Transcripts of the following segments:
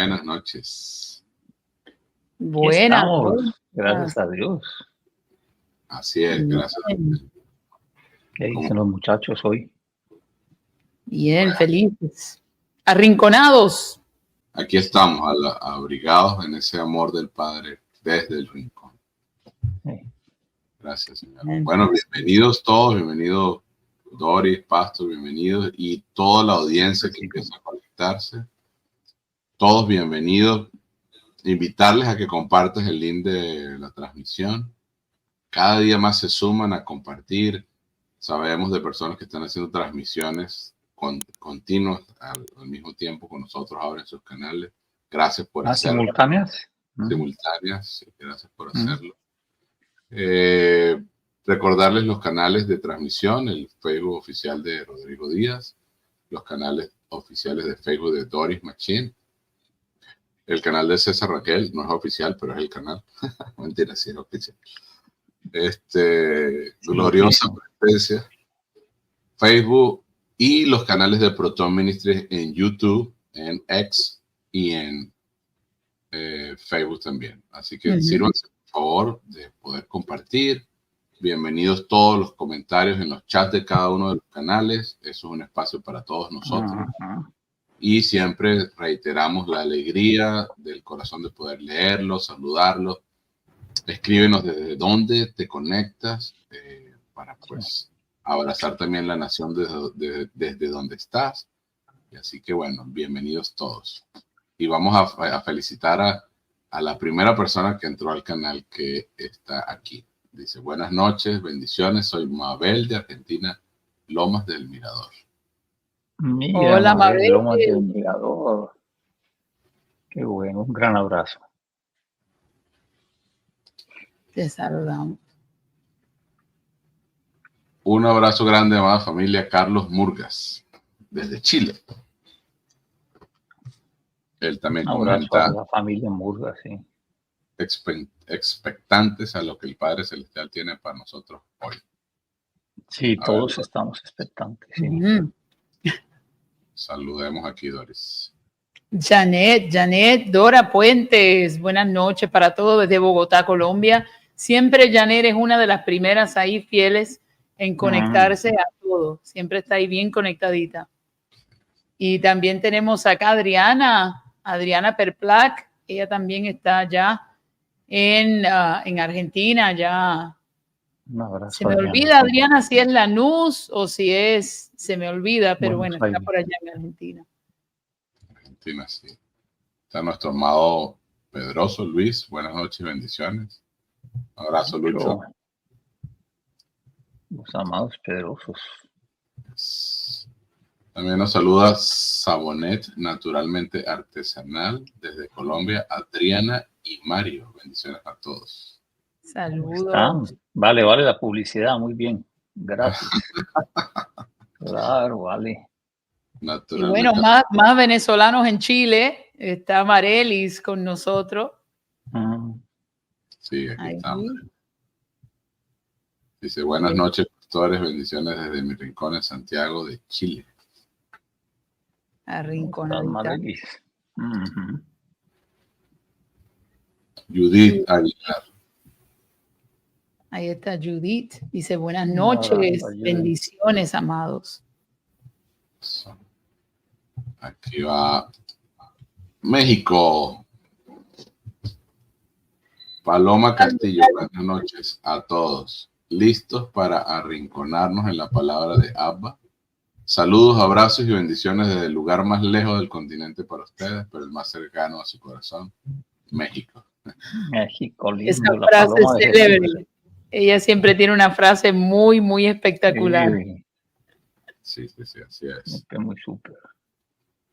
Buenas noches. Buenas. Gracias a Dios. Así es, gracias. ¿Qué dicen los muchachos hoy? Bien, felices. Arrinconados. Aquí estamos, abrigados en ese amor del Padre desde el rincón. Gracias, Señor. Bueno, bienvenidos todos, bienvenidos Doris, Pastor, bienvenidos y toda la audiencia que empieza a conectarse. Todos bienvenidos. Invitarles a que compartas el link de la transmisión. Cada día más se suman a compartir. Sabemos de personas que están haciendo transmisiones continuas al mismo tiempo con nosotros ahora en sus canales. Gracias por hacerlo. ¿Simultáneas? Simultáneas, gracias por hacerlo. Recordarles los canales de transmisión, el Facebook oficial de Rodrigo Díaz, los canales oficiales de Facebook de Doris Machín, el canal de César Raquel, no es oficial, pero es el canal. Mentira, sí es oficial. Gloriosa Presencia, Facebook y los canales de Proton Ministries en YouTube, en X y en Facebook también. Así que sírvanse, por favor, de poder compartir. Bienvenidos todos los comentarios en los chats de cada uno de los canales. Eso es un espacio para todos nosotros. Y siempre reiteramos la alegría del corazón de poder leerlos, saludarlos. Escríbenos desde dónde te conectas para pues abrazar también la nación desde donde estás. Y así que bueno, bienvenidos todos. Y vamos a felicitar a la primera persona que entró al canal que está aquí. Dice, buenas noches, bendiciones. Soy Mabel de Argentina, Lomas del Mirador. Mira, hola, Mabel. Lomas del Mirador. Qué bueno, un gran abrazo. Te saludamos. Un abrazo grande, amada familia. Carlos Murgas, desde Chile. Él también comenta. A la familia Murgas, sí. Expectantes a lo que el Padre Celestial tiene para nosotros hoy. Sí, todos estamos expectantes. Sí. Saludemos aquí, Doris. Janet, Dora Puentes, buenas noches para todos desde Bogotá, Colombia. Siempre Janet es una de las primeras ahí fieles en conectarse a todo. Siempre está ahí bien conectadita. Y también tenemos acá Adriana Perplac. Ella también está allá en Argentina. Ya se me olvida, Adriana, si es Lanús o si se me olvida, pero bueno, está por allá en Argentina. Argentina, sí. Está nuestro amado Pedroso Luis. Buenas noches y bendiciones. Un abrazo, Lucho. Los amados Pedrosos. También nos saluda Sabonet, naturalmente artesanal, desde Colombia, Adriana y Mario. Bendiciones a todos. Saludos. Vale la publicidad, muy bien. Gracias. Claro, vale. Y bueno, más venezolanos en Chile. Está Marelis con nosotros. Sí, aquí estamos. Dice, buenas noches, pastores. Bendiciones desde mi rincón en Santiago de Chile. Arrinconadita. Judith Aguilar. Ahí está Judith. Dice, buenas noches, bendiciones, amados. Aquí va México. Paloma Castillo, buenas noches a todos. ¿Listos para arrinconarnos en la palabra de Abba? Saludos, abrazos y bendiciones desde el lugar más lejos del continente para ustedes, pero el más cercano a su corazón, México. México, lindo. Esa frase es célebre. Ella siempre tiene una frase muy, muy espectacular. Sí, así es. Muy súper.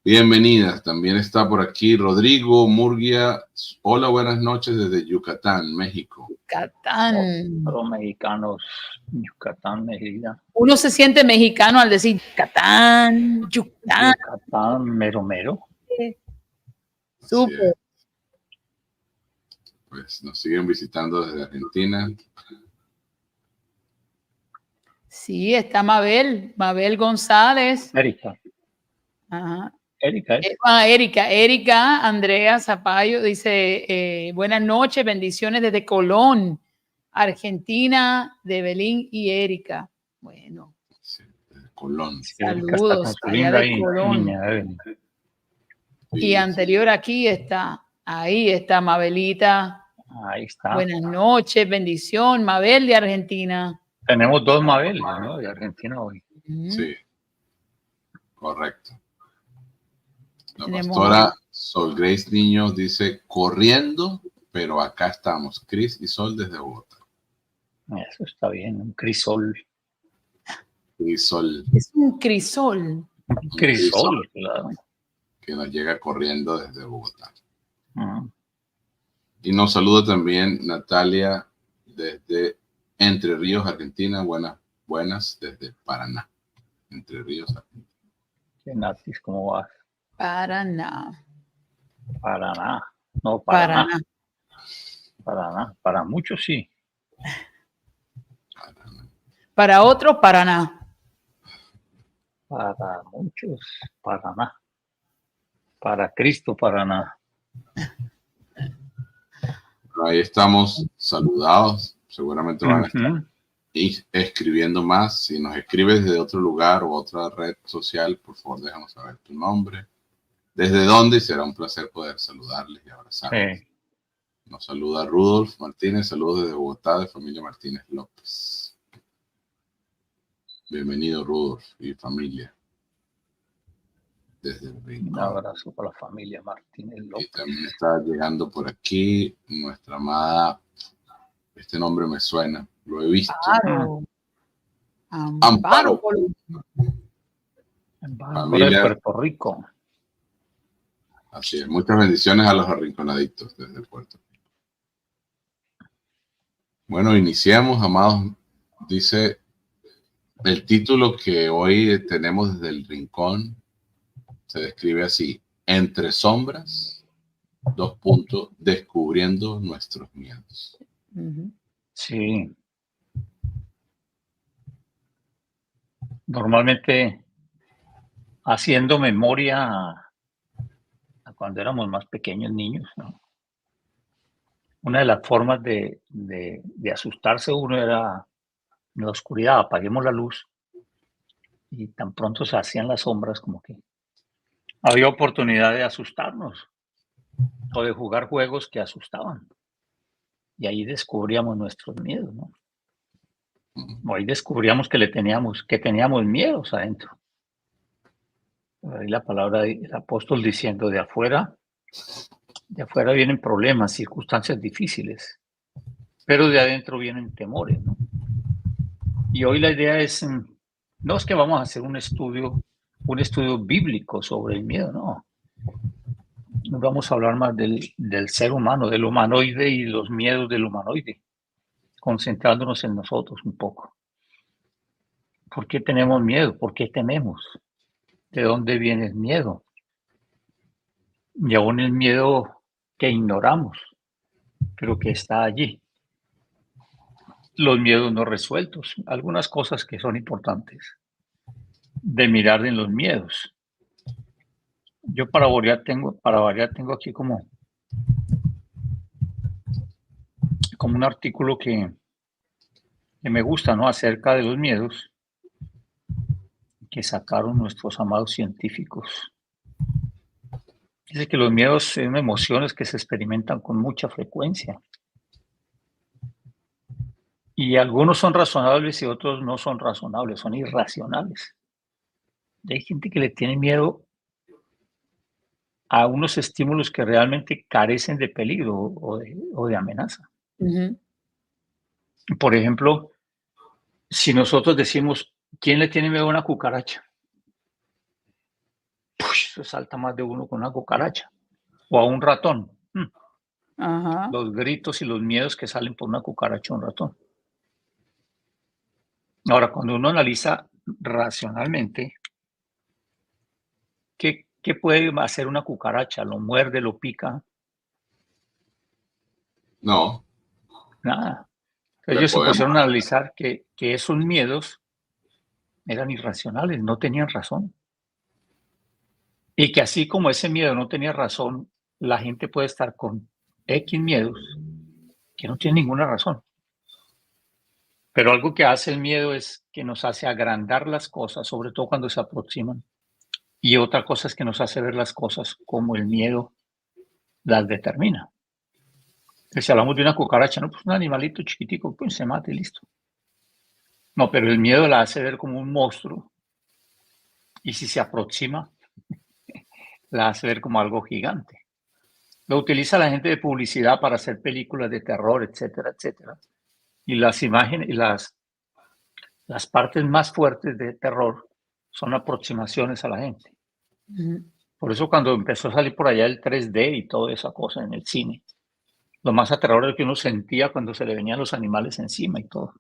Bienvenidas, también está por aquí Rodrigo Murguía. Hola, buenas noches desde Yucatán, México. Yucatán. Los mexicanos, Yucatán, Mérida. Uno se siente mexicano al decir Yucatán. Yucatán, mero. Súper. Pues nos siguen visitando desde Argentina. Sí, está Mabel González. Erika. Ajá. Erika. Erika Andrea Zapallo dice, buenas noches, bendiciones desde Colón, Argentina, de Belín y Erika. Bueno. Sí, desde Colón. Saludos allá de Colón. Niña, y anterior aquí está, ahí está Mabelita. Ahí está. Buenas noches, bendición, Mabel de Argentina. Tenemos 2 Mabel, ¿no? De Argentina hoy. Sí, correcto. La Tenemos pastora Sol Grace Niños dice, corriendo, pero acá estamos, Cris y Sol desde Bogotá. Eso está bien, un crisol. Crisol. Es un crisol. Un crisol, claro. Que nos llega corriendo desde Bogotá. Y nos saluda también Natalia desde Entre Ríos, Argentina. Buenas desde Paraná. Entre Ríos, Argentina. ¿Qué Natis? ¿Cómo vas? Paraná. Paraná. No, Paraná. Para muchos sí. Paraná. Para otros, Paraná. Para muchos, Paraná. Para Cristo, Paraná. Ahí estamos saludados. Seguramente van a estar escribiendo más. Si nos escribes desde otro lugar o otra red social, por favor, déjanos saber tu nombre. ¿Desde dónde? Y será un placer poder saludarles y abrazarles. Nos saluda Rudolf Martínez. Saludos desde Bogotá, de familia Martínez López. Bienvenido, Rudolf y familia. Desde el Rincón. Un abrazo para la familia Martínez López. Y también está llegando por aquí nuestra amada, este nombre me suena, lo he visto. Amparo. Familia de Puerto Rico. Así es, muchas bendiciones a los arrinconaditos desde Puerto Rico. Bueno, iniciamos, amados. Dice el título que hoy tenemos desde el Rincón. Se describe así: entre sombras, descubriendo nuestros miedos. Sí. Normalmente, haciendo memoria a cuando éramos más pequeños niños, ¿no? Una de las formas de asustarse uno era en la oscuridad, apaguemos la luz y tan pronto se hacían las sombras como que había oportunidad de asustarnos o de jugar juegos que asustaban. Y ahí descubríamos nuestros miedos, ¿no? O ahí descubríamos que teníamos miedos adentro. Ahí la palabra del apóstol diciendo, de afuera vienen problemas, circunstancias difíciles, pero de adentro vienen temores, ¿no? Y hoy la idea es, no es que vamos a hacer un estudio bíblico sobre el miedo, no. Vamos a hablar más del ser humano, del humanoide y los miedos del humanoide, concentrándonos en nosotros un poco. ¿Por qué tenemos miedo? ¿Por qué tememos? ¿De dónde viene el miedo? Y aún el miedo que ignoramos, pero que está allí. Los miedos no resueltos, algunas cosas que son importantes de mirar en los miedos. Yo para variar tengo aquí como un artículo que me gusta, ¿no? Acerca de los miedos que sacaron nuestros amados científicos. Dice que los miedos son emociones que se experimentan con mucha frecuencia. Y algunos son razonables y otros no son razonables, son irracionales. Hay gente que le tiene miedo a unos estímulos que realmente carecen de peligro o de amenaza. Por ejemplo, si nosotros decimos, ¿quién le tiene miedo a una cucaracha? Eso salta más de uno con una cucaracha. O a un ratón. Los gritos y los miedos que salen por una cucaracha o un ratón. Ahora, cuando uno analiza racionalmente, ¿qué puede hacer una cucaracha? ¿Lo muerde, lo pica? No. Nada. Ellos se pusieron a analizar que esos miedos eran irracionales, no tenían razón. Y que así como ese miedo no tenía razón, la gente puede estar con X miedos que no tienen ninguna razón. Pero algo que hace el miedo es que nos hace agrandar las cosas, sobre todo cuando se aproximan. Y otra cosa es que nos hace ver las cosas como el miedo las determina. Que si hablamos de una cucaracha, no, pues un animalito chiquitico, pues se mata y listo. No, pero el miedo la hace ver como un monstruo. Y si se aproxima, la hace ver como algo gigante. Lo utiliza la gente de publicidad para hacer películas de terror, etcétera, etcétera. Y las imágenes y las partes más fuertes de terror son aproximaciones a la gente. Por eso cuando empezó a salir por allá el 3D y toda esa cosa en el cine, lo más aterrador es que uno sentía cuando se le venían los animales encima y todo,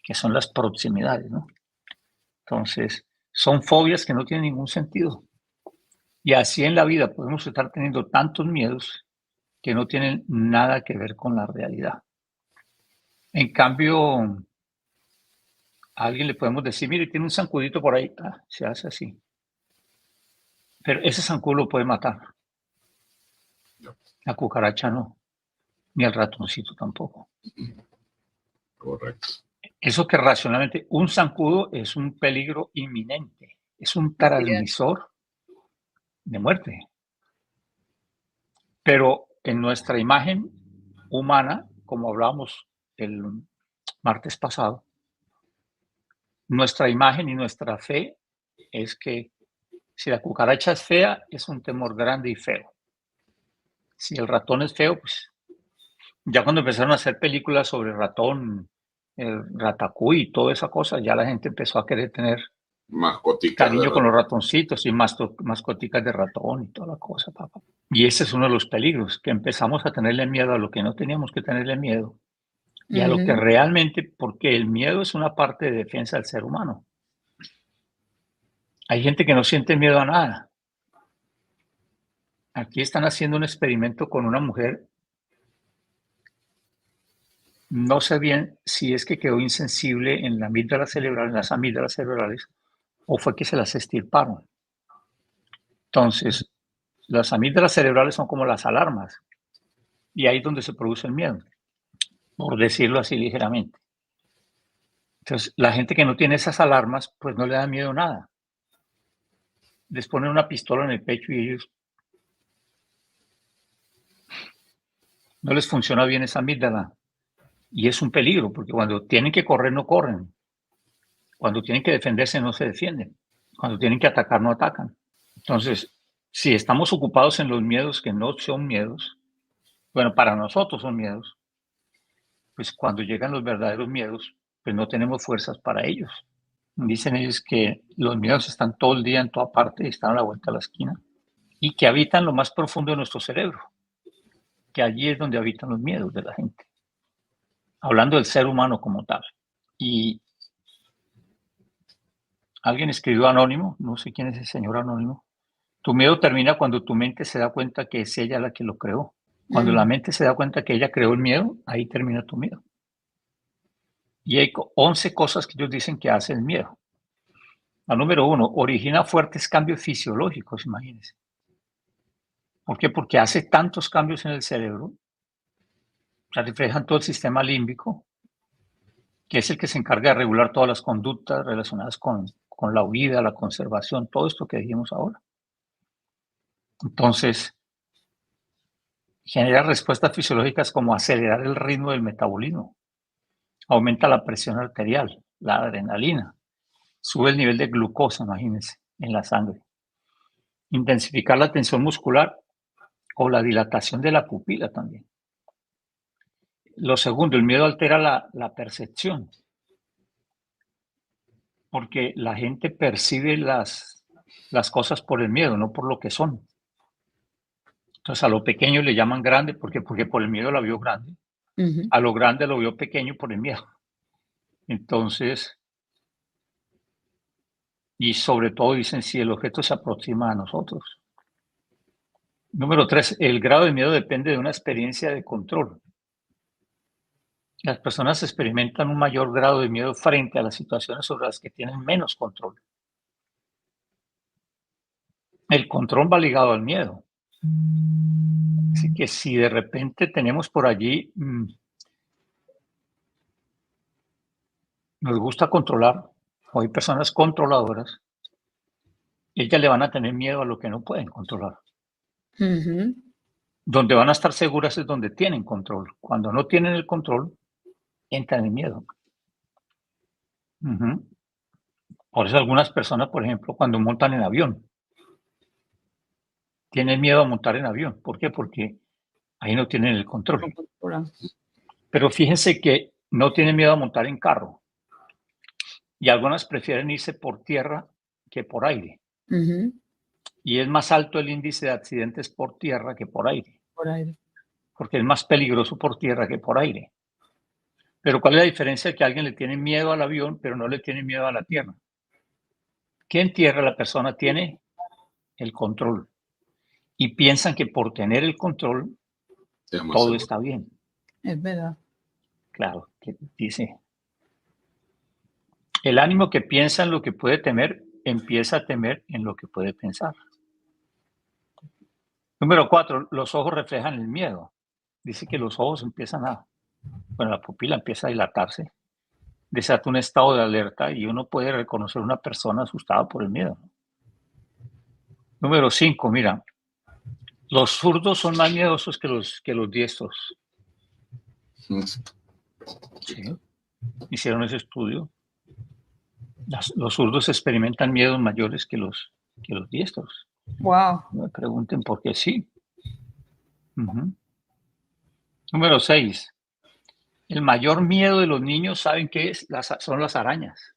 que son las proximidades, ¿no? Entonces, son fobias que no tienen ningún sentido. Y así en la vida podemos estar teniendo tantos miedos que no tienen nada que ver con la realidad. En cambio, a alguien le podemos decir, mire, tiene un zancudito por ahí. Ah, se hace así. Pero ese zancudo lo puede matar. La cucaracha no, ni el ratoncito tampoco. Correcto. Eso que racionalmente un zancudo es un peligro inminente, es un transmisor de muerte. Pero en nuestra imagen humana, como hablábamos el martes pasado, nuestra imagen y nuestra fe es que si la cucaracha es fea, es un temor grande y feo. Si el ratón es feo, pues ya cuando empezaron a hacer películas sobre ratón, el Ratatouille y toda esa cosa, ya la gente empezó a querer tener Mascoticas. cariño con los ratoncitos y mascoticas de ratón y toda la cosa, papá. Y ese es uno de los peligros, que empezamos a tenerle miedo a lo que no teníamos que tenerle miedo y a lo que realmente, porque el miedo es una parte de defensa del ser humano. Hay gente que no siente miedo a nada. Aquí están haciendo un experimento con una mujer. No sé bien si es que quedó insensible en la amígdala cerebral, en las amígdalas cerebrales, o fue que se las extirparon. Entonces, las amígdalas cerebrales son como las alarmas, y ahí es donde se produce el miedo, por decirlo así ligeramente. Entonces, la gente que no tiene esas alarmas, pues no le da miedo nada. Les ponen una pistola en el pecho y ellos no les funciona bien esa amígdala. Y es un peligro, porque cuando tienen que correr, no corren. Cuando tienen que defenderse, no se defienden. Cuando tienen que atacar, no atacan. Entonces, si estamos ocupados en los miedos que no son miedos, bueno, para nosotros son miedos, pues cuando llegan los verdaderos miedos, pues no tenemos fuerzas para ellos. Dicen ellos que los miedos están todo el día en toda parte y están a la vuelta de la esquina y que habitan lo más profundo de nuestro cerebro, que allí es donde habitan los miedos de la gente. Hablando del ser humano como tal. Y alguien escribió anónimo, no sé quién es el señor anónimo, tu miedo termina cuando tu mente se da cuenta que es ella la que lo creó. Cuando la mente se da cuenta que ella creó el miedo, ahí termina tu miedo. Y hay 11 cosas que ellos dicen que hace el miedo. La número 1, origina fuertes cambios fisiológicos, imagínense. ¿Por qué? Porque hace tantos cambios en el cerebro, se reflejan todo el sistema límbico, que es el que se encarga de regular todas las conductas relacionadas con la huida, la conservación, todo esto que dijimos ahora. Entonces, genera respuestas fisiológicas como acelerar el ritmo del metabolismo, aumenta la presión arterial, la adrenalina, sube el nivel de glucosa, imagínense, en la sangre, intensificar la tensión muscular o la dilatación de la pupila también. Lo segundo, el miedo altera la percepción, porque la gente percibe las cosas por el miedo, no por lo que son. Entonces a lo pequeño le llaman grande porque por el miedo la vio grande. A lo grande lo vio pequeño por el miedo. Entonces, y sobre todo dicen si el objeto se aproxima a nosotros. Número 3, el grado de miedo depende de una experiencia de control. Las personas experimentan un mayor grado de miedo frente a las situaciones sobre las que tienen menos control. el control va ligado al miedo. Así que si de repente tenemos por allí, nos gusta controlar, o hay personas controladoras, ellas le van a tener miedo a lo que no pueden controlar. Ujú. Donde van a estar seguras es donde tienen control. Cuando no tienen el control, entran en miedo. Ujú. Por eso algunas personas, por ejemplo, cuando montan en avión, tienen miedo a montar en avión. ¿Por qué? Porque ahí no tienen el control. Pero fíjense que no tienen miedo a montar en carro. Y algunas prefieren irse por tierra que por aire. Ujú. Y es más alto el índice de accidentes por tierra que por aire. Por aire. Porque es más peligroso por tierra que por aire. Pero ¿cuál es la diferencia? Que alguien le tiene miedo al avión, pero no le tiene miedo a la tierra. Que en tierra la persona tiene el control. Y piensan que por tener el control, todo está bien. Es verdad. Claro, que dice, el ánimo que piensa en lo que puede temer, empieza a temer en lo que puede pensar. Número 4, los ojos reflejan el miedo. Dice que los ojos empiezan la pupila empieza a dilatarse, desata un estado de alerta y uno puede reconocer a una persona asustada por el miedo. Número 5, mira, los zurdos son más miedosos que los diestros. Sí, hicieron ese estudio. Los zurdos experimentan miedos mayores que los diestros. Wow. No me pregunten por qué sí. Uh-huh. Número 6. El mayor miedo de los niños, ¿saben qué es? Son las arañas.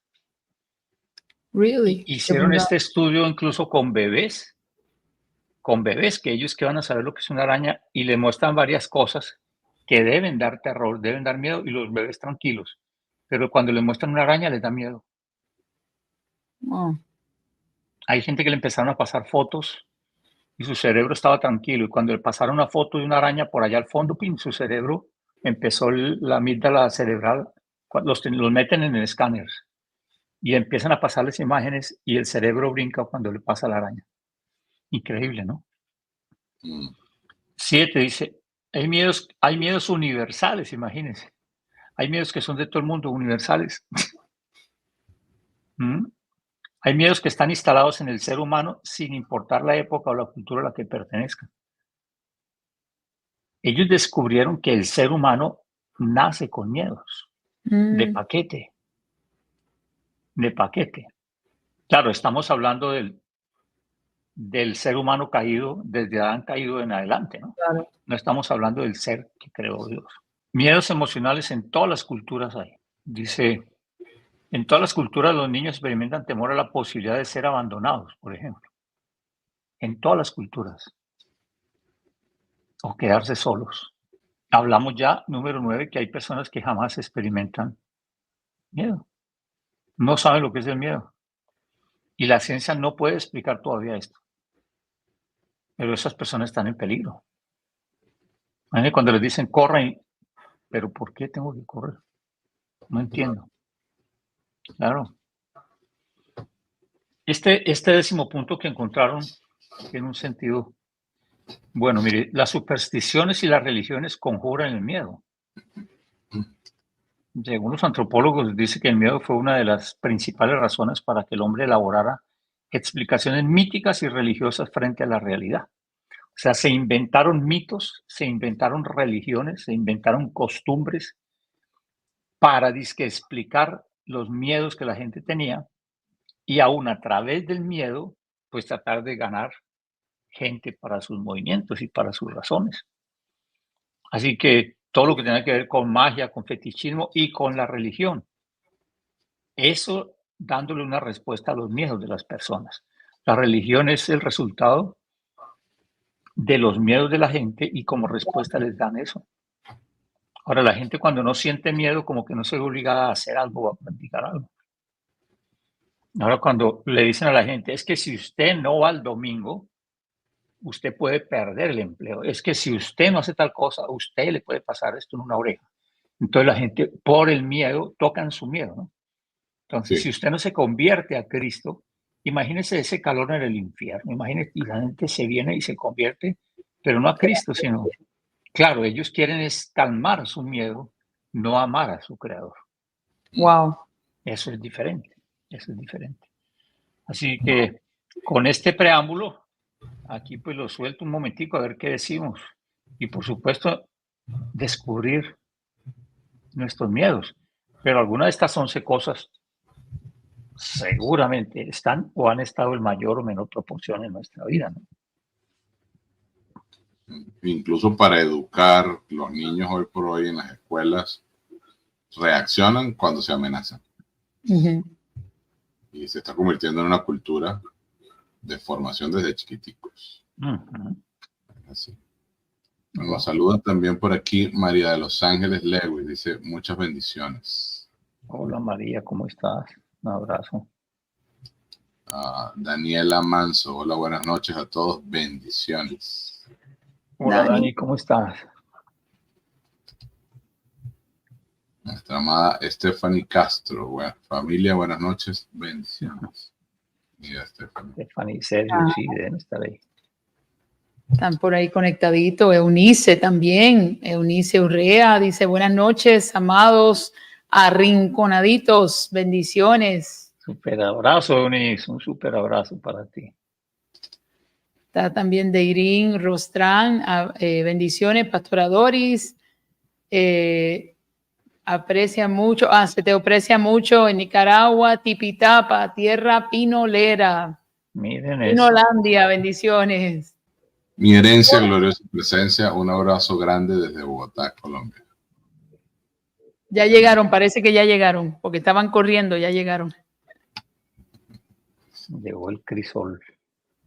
Really? Hicieron este estudio incluso con bebés, que ellos que van a saber lo que es una araña y le muestran varias cosas que deben dar terror, deben dar miedo y los bebés tranquilos. Pero cuando le muestran una araña les da miedo. Oh. Hay gente que le empezaron a pasar fotos y su cerebro estaba tranquilo. Y cuando le pasaron una foto de una araña por allá al fondo, ¡pim!, su cerebro empezó la amígdala cerebral, los meten en el escáner y empiezan a pasarles imágenes y el cerebro brinca cuando le pasa la araña. Increíble, ¿no? 7 dice, hay miedos universales, imagínense. Hay miedos que son de todo el mundo, universales. Hay miedos que están instalados en el ser humano sin importar la época o la cultura a la que pertenezca. Ellos descubrieron que el ser humano nace con miedos, de paquete. Claro, estamos hablando del ser humano caído, desde Adán caído en adelante, ¿no? Claro. No estamos hablando del ser que creó Dios. Miedos emocionales en todas las culturas hay. Dice, en todas las culturas los niños experimentan temor a la posibilidad de ser abandonados, por ejemplo. En todas las culturas. O quedarse solos. Hablamos ya, número 9, que hay personas que jamás experimentan miedo. No saben lo que es el miedo. Y la ciencia no puede explicar todavía esto. Pero esas personas están en peligro. Cuando les dicen corran, pero ¿por qué tengo que correr? No entiendo. Claro. Este 10º punto que encontraron tiene un sentido. Bueno, mire, las supersticiones y las religiones conjuran el miedo. Según los antropólogos, dice que el miedo fue una de las principales razones para que el hombre elaborara explicaciones míticas y religiosas frente a la realidad. O sea, se inventaron mitos, se inventaron religiones, se inventaron costumbres para disque explicar los miedos que la gente tenía y aún a través del miedo, pues tratar de ganar gente para sus movimientos y para sus razones. Así que todo lo que tenga que ver con magia, con fetichismo y con la religión, eso dándole una respuesta a los miedos de las personas. La religión es el resultado de los miedos de la gente y como respuesta les dan eso. Ahora, la gente cuando no siente miedo, como que no se ve obligada a hacer algo o a practicar algo. Ahora, cuando le dicen a la gente, es que si usted no va al domingo, usted puede perder el empleo. Es que si usted no hace tal cosa, a usted le puede pasar esto en una oreja. Entonces la gente, por el miedo, tocan su miedo, ¿no? Entonces, si usted no se convierte a Cristo, Imagínese ese calor en el infierno. Imagínese, y la gente se viene y se convierte, pero no a Cristo, sino, claro, ellos quieren es calmar su miedo, no amar a su creador. Wow. Eso es diferente, eso es diferente. Así que con este preámbulo, aquí pues lo suelto un momentico a ver qué decimos. Y por supuesto, descubrir nuestros miedos. Pero algunas de estas 11 cosas seguramente están o han estado en mayor o menor proporción en nuestra vida, ¿no? Incluso para educar, los niños hoy por hoy en las escuelas reaccionan cuando se amenazan. Ujú. Y se está convirtiendo en una cultura de formación desde chiquiticos. Ujú. Así. Nos saluda también por aquí María de Los Ángeles Lewis. Dice, muchas bendiciones. Hola María, ¿cómo estás? Un abrazo. Daniela Manso. Hola, buenas noches a todos. Bendiciones. Hola Dani, ¿cómo estás? Nuestra amada Stephanie Castro. Familia, buenas noches. Bendiciones. Mira, Stephanie y Sergio, sí, deben estar ahí. Están por ahí conectaditos. Eunice también. Eunice Urrea dice, buenas noches, amados arrinconaditos. Bendiciones. Súper abrazo, Eunice. Un súper abrazo para ti. Está también Deirín Rostrán. Bendiciones, Pastora Doris. Aprecia mucho. Se te aprecia mucho en Nicaragua, Tipitapa, tierra pinolera. Miren eso. Pinolandia, bendiciones. Mi herencia, gloriosa presencia. Un abrazo grande desde Bogotá, Colombia. Ya llegaron, parece que ya llegaron, porque estaban corriendo, ya llegaron. Llegó el crisol.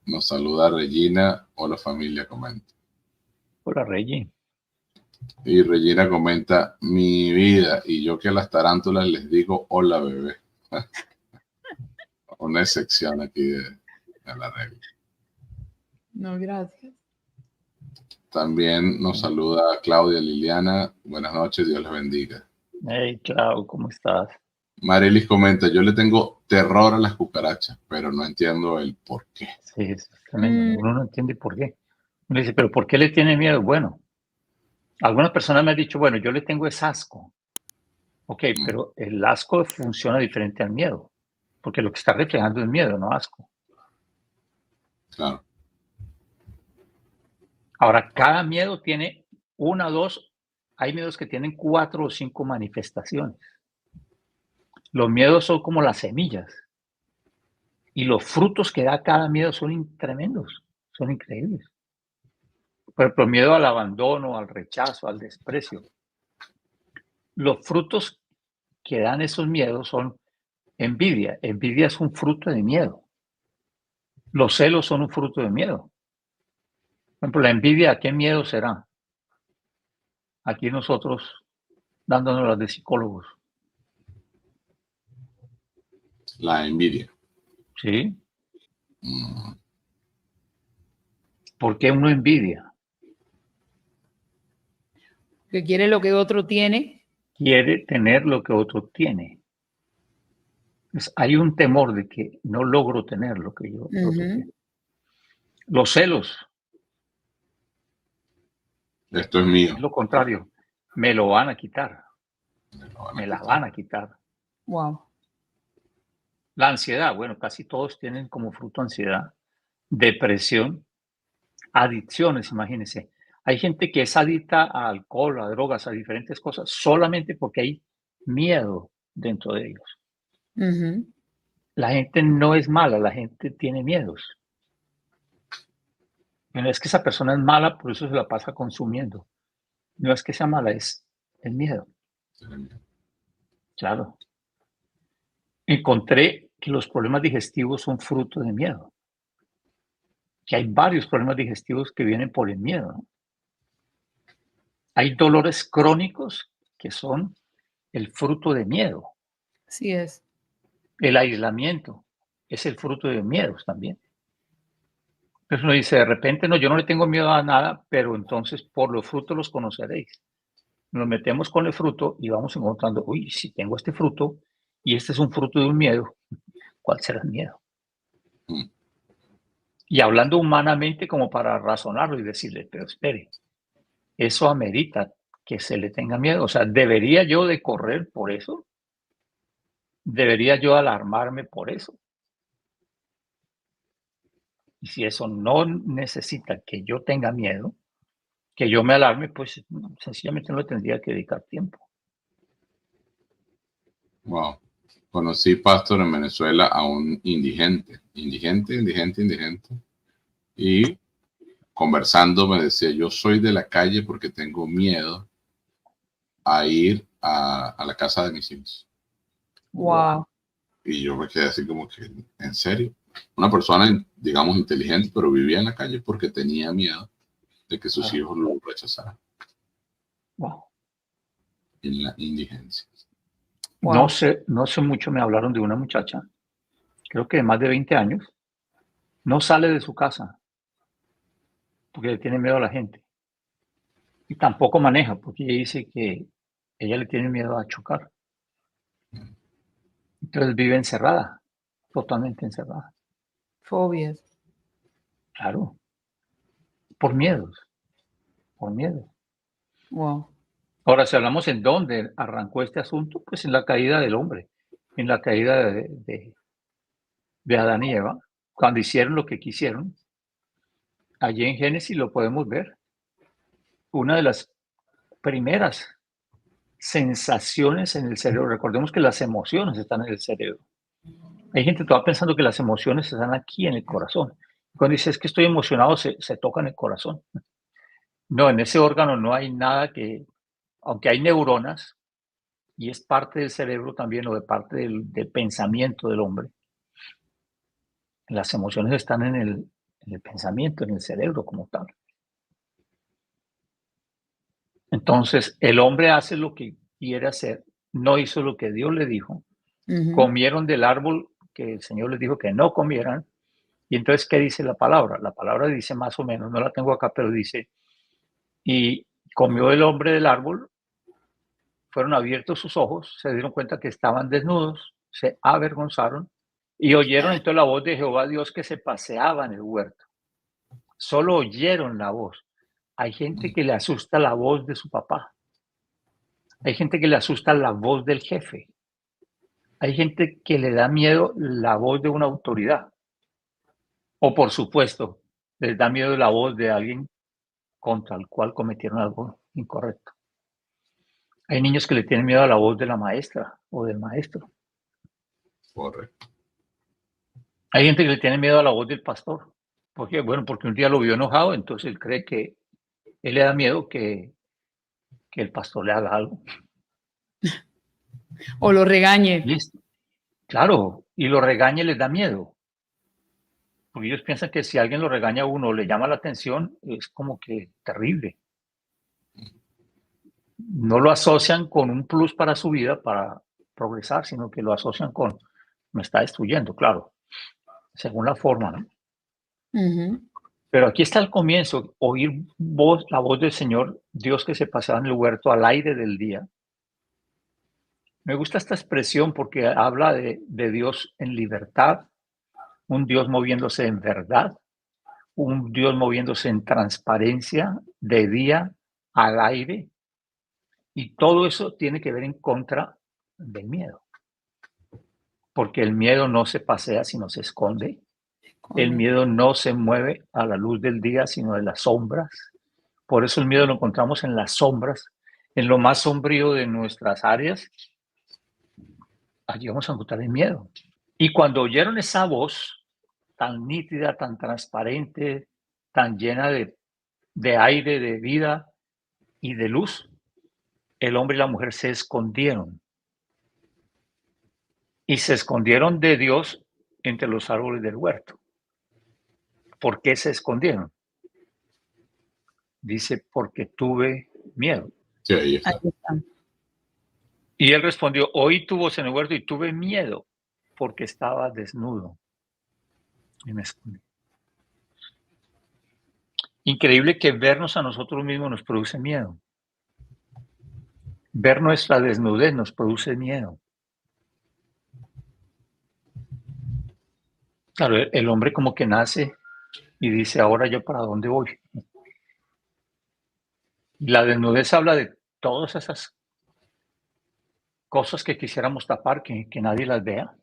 Nos saluda Regina. Hola familia, comenta. Hola Reggie. Y Regina comenta, mi vida, y yo que a las tarántulas les digo, hola bebé. Una excepción aquí de la regla. No, gracias. También nos saluda Claudia Liliana. Buenas noches, Dios les bendiga. Hey, Clau, ¿cómo estás? Marilis comenta, yo le tengo terror a las cucarachas, pero no entiendo el por qué. Sí, es tremendo. Uno no entiende por qué. Uno dice, ¿pero por qué le tiene miedo? Bueno, algunas personas me han dicho, bueno, yo le tengo ese asco. Ok, pero el asco funciona diferente al miedo, porque lo que está reflejando es miedo, no asco. Claro. Ahora, cada miedo tiene una o dos, hay miedos que tienen 4 o 5 manifestaciones. Los miedos son como las semillas y los frutos que da cada miedo son tremendos, son increíbles. Por ejemplo, miedo al abandono, al rechazo, al desprecio. Los frutos que dan esos miedos son envidia. Envidia es un fruto de miedo. Los celos son un fruto de miedo. Por ejemplo, la envidia, ¿a qué miedo será? Aquí nosotros dándonos las de psicólogos. La envidia. ¿Sí? ¿Por qué uno envidia? Que quiere lo que otro tiene. Quiere tener lo que otro tiene. Entonces, hay un temor de que no logro tener lo que yo otro tiene. Los celos. Esto es mío. Es lo contrario. Me lo van a quitar. Me la van a quitar. Wow. La ansiedad. Bueno, casi todos tienen como fruto ansiedad. Depresión. Adicciones, imagínense. Hay gente que es adicta a alcohol, a drogas, a diferentes cosas, solamente porque hay miedo dentro de ellos. La gente no es mala, la gente tiene miedos. No es que esa persona es mala, por eso se la pasa consumiendo. No es que sea mala, es el miedo. Claro. Encontré que los problemas digestivos son fruto de miedo. Que hay varios problemas digestivos que vienen por el miedo, ¿no? Hay dolores crónicos que son el fruto de miedo. Así es. El aislamiento es el fruto de miedos también. Entonces uno dice, de repente, no, yo no le tengo miedo a nada, pero entonces por los frutos los conoceréis. Nos metemos con el fruto y vamos encontrando, uy, si tengo este fruto y este es un fruto de un miedo, ¿cuál será el miedo? Mm. Y hablando humanamente como para razonarlo y decirle, pero espere, eso amerita que se le tenga miedo. O sea, ¿debería yo de correr por eso? ¿Debería yo alarmarme por eso? Y si eso no necesita que yo tenga miedo, que yo me alarme, pues sencillamente no le tendría que dedicar tiempo. Wow. Conocí, pastor, en Venezuela a un indigente. Y conversando me decía, yo soy de la calle porque tengo miedo a ir a la casa de mis hijos. Wow. Y yo me quedé así como que, ¿en serio? Una persona, digamos, inteligente, pero vivía en la calle porque tenía miedo de que sus hijos lo rechazaran Wow. en la indigencia. No sé mucho, me hablaron de una muchacha, creo que de más de 20 años, no sale de su casa porque le tiene miedo a la gente. Y tampoco maneja porque ella dice que ella le tiene miedo a chocar. Entonces vive encerrada, totalmente encerrada. Fobias. Claro, por miedos, por miedo. Wow. Ahora, si hablamos en dónde arrancó este asunto, pues en la caída del hombre, en la caída de Adán y Eva, cuando hicieron lo que quisieron. Allí en Génesis lo podemos ver. Una de las primeras sensaciones en el cerebro, recordemos que las emociones están en el cerebro. Hay gente que va pensando que las emociones están aquí en el corazón. Cuando dice es que estoy emocionado, se toca en el corazón. No, en ese órgano no hay nada que, aunque hay neuronas, y es parte del cerebro también, o de parte del pensamiento del hombre, las emociones están en el pensamiento, en el cerebro como tal. Entonces, el hombre hace lo que quiere hacer, no hizo lo que Dios le dijo, comieron del árbol que el Señor les dijo que no comieran, y entonces, ¿qué dice la palabra? La palabra dice más o menos, no la tengo acá, pero dice, y comió el hombre del árbol, fueron abiertos sus ojos, se dieron cuenta que estaban desnudos, se avergonzaron, y oyeron entonces la voz de Jehová Dios que se paseaba en el huerto. Solo oyeron la voz. Hay gente que le asusta la voz de su papá. Hay gente que le asusta la voz del jefe. Hay gente que le da miedo la voz de una autoridad. O por supuesto, les da miedo la voz de alguien contra el cual cometieron algo incorrecto. Hay niños que le tienen miedo a la voz de la maestra o del maestro. Correcto. Hay gente que le tiene miedo a la voz del pastor. ¿Por qué? Bueno, porque un día lo vio enojado, entonces él cree que él le da miedo que el pastor le haga algo. O lo regañe. Listo. Claro, y lo regañe les da miedo. Porque ellos piensan que si alguien lo regaña a uno o le llama la atención, es como que terrible. No lo asocian con un plus para su vida, para progresar, sino que lo asocian con, me está destruyendo, claro, según la forma, ¿no? Pero aquí está el comienzo, oír la voz del Señor, Dios que se pasaba en el huerto al aire del día. Me gusta esta expresión porque habla de Dios en libertad, un Dios moviéndose en verdad, un Dios moviéndose en transparencia, de día, al aire, y todo eso tiene que ver en contra del miedo, porque el miedo no se pasea sino se esconde, el miedo no se mueve a la luz del día sino de las sombras, por eso el miedo lo encontramos en las sombras, en lo más sombrío de nuestras áreas, allí vamos a encontrar el miedo. Y cuando oyeron esa voz tan nítida, tan transparente, tan llena de aire, de vida y de luz, el hombre y la mujer se escondieron. Y se escondieron de Dios entre los árboles del huerto. ¿Por qué se escondieron? Dice, porque tuve miedo. Sí, ahí está. Ahí está. Y él respondió, oí tu voz en el huerto y tuve miedo porque estaba desnudo. Y me escondí. Increíble que vernos a nosotros mismos nos produce miedo. Ver nuestra desnudez nos produce miedo. Claro, el hombre como que nace y dice, ahora yo para dónde voy. Y la desnudez habla de todas esas cosas que quisiéramos tapar, que nadie las vea,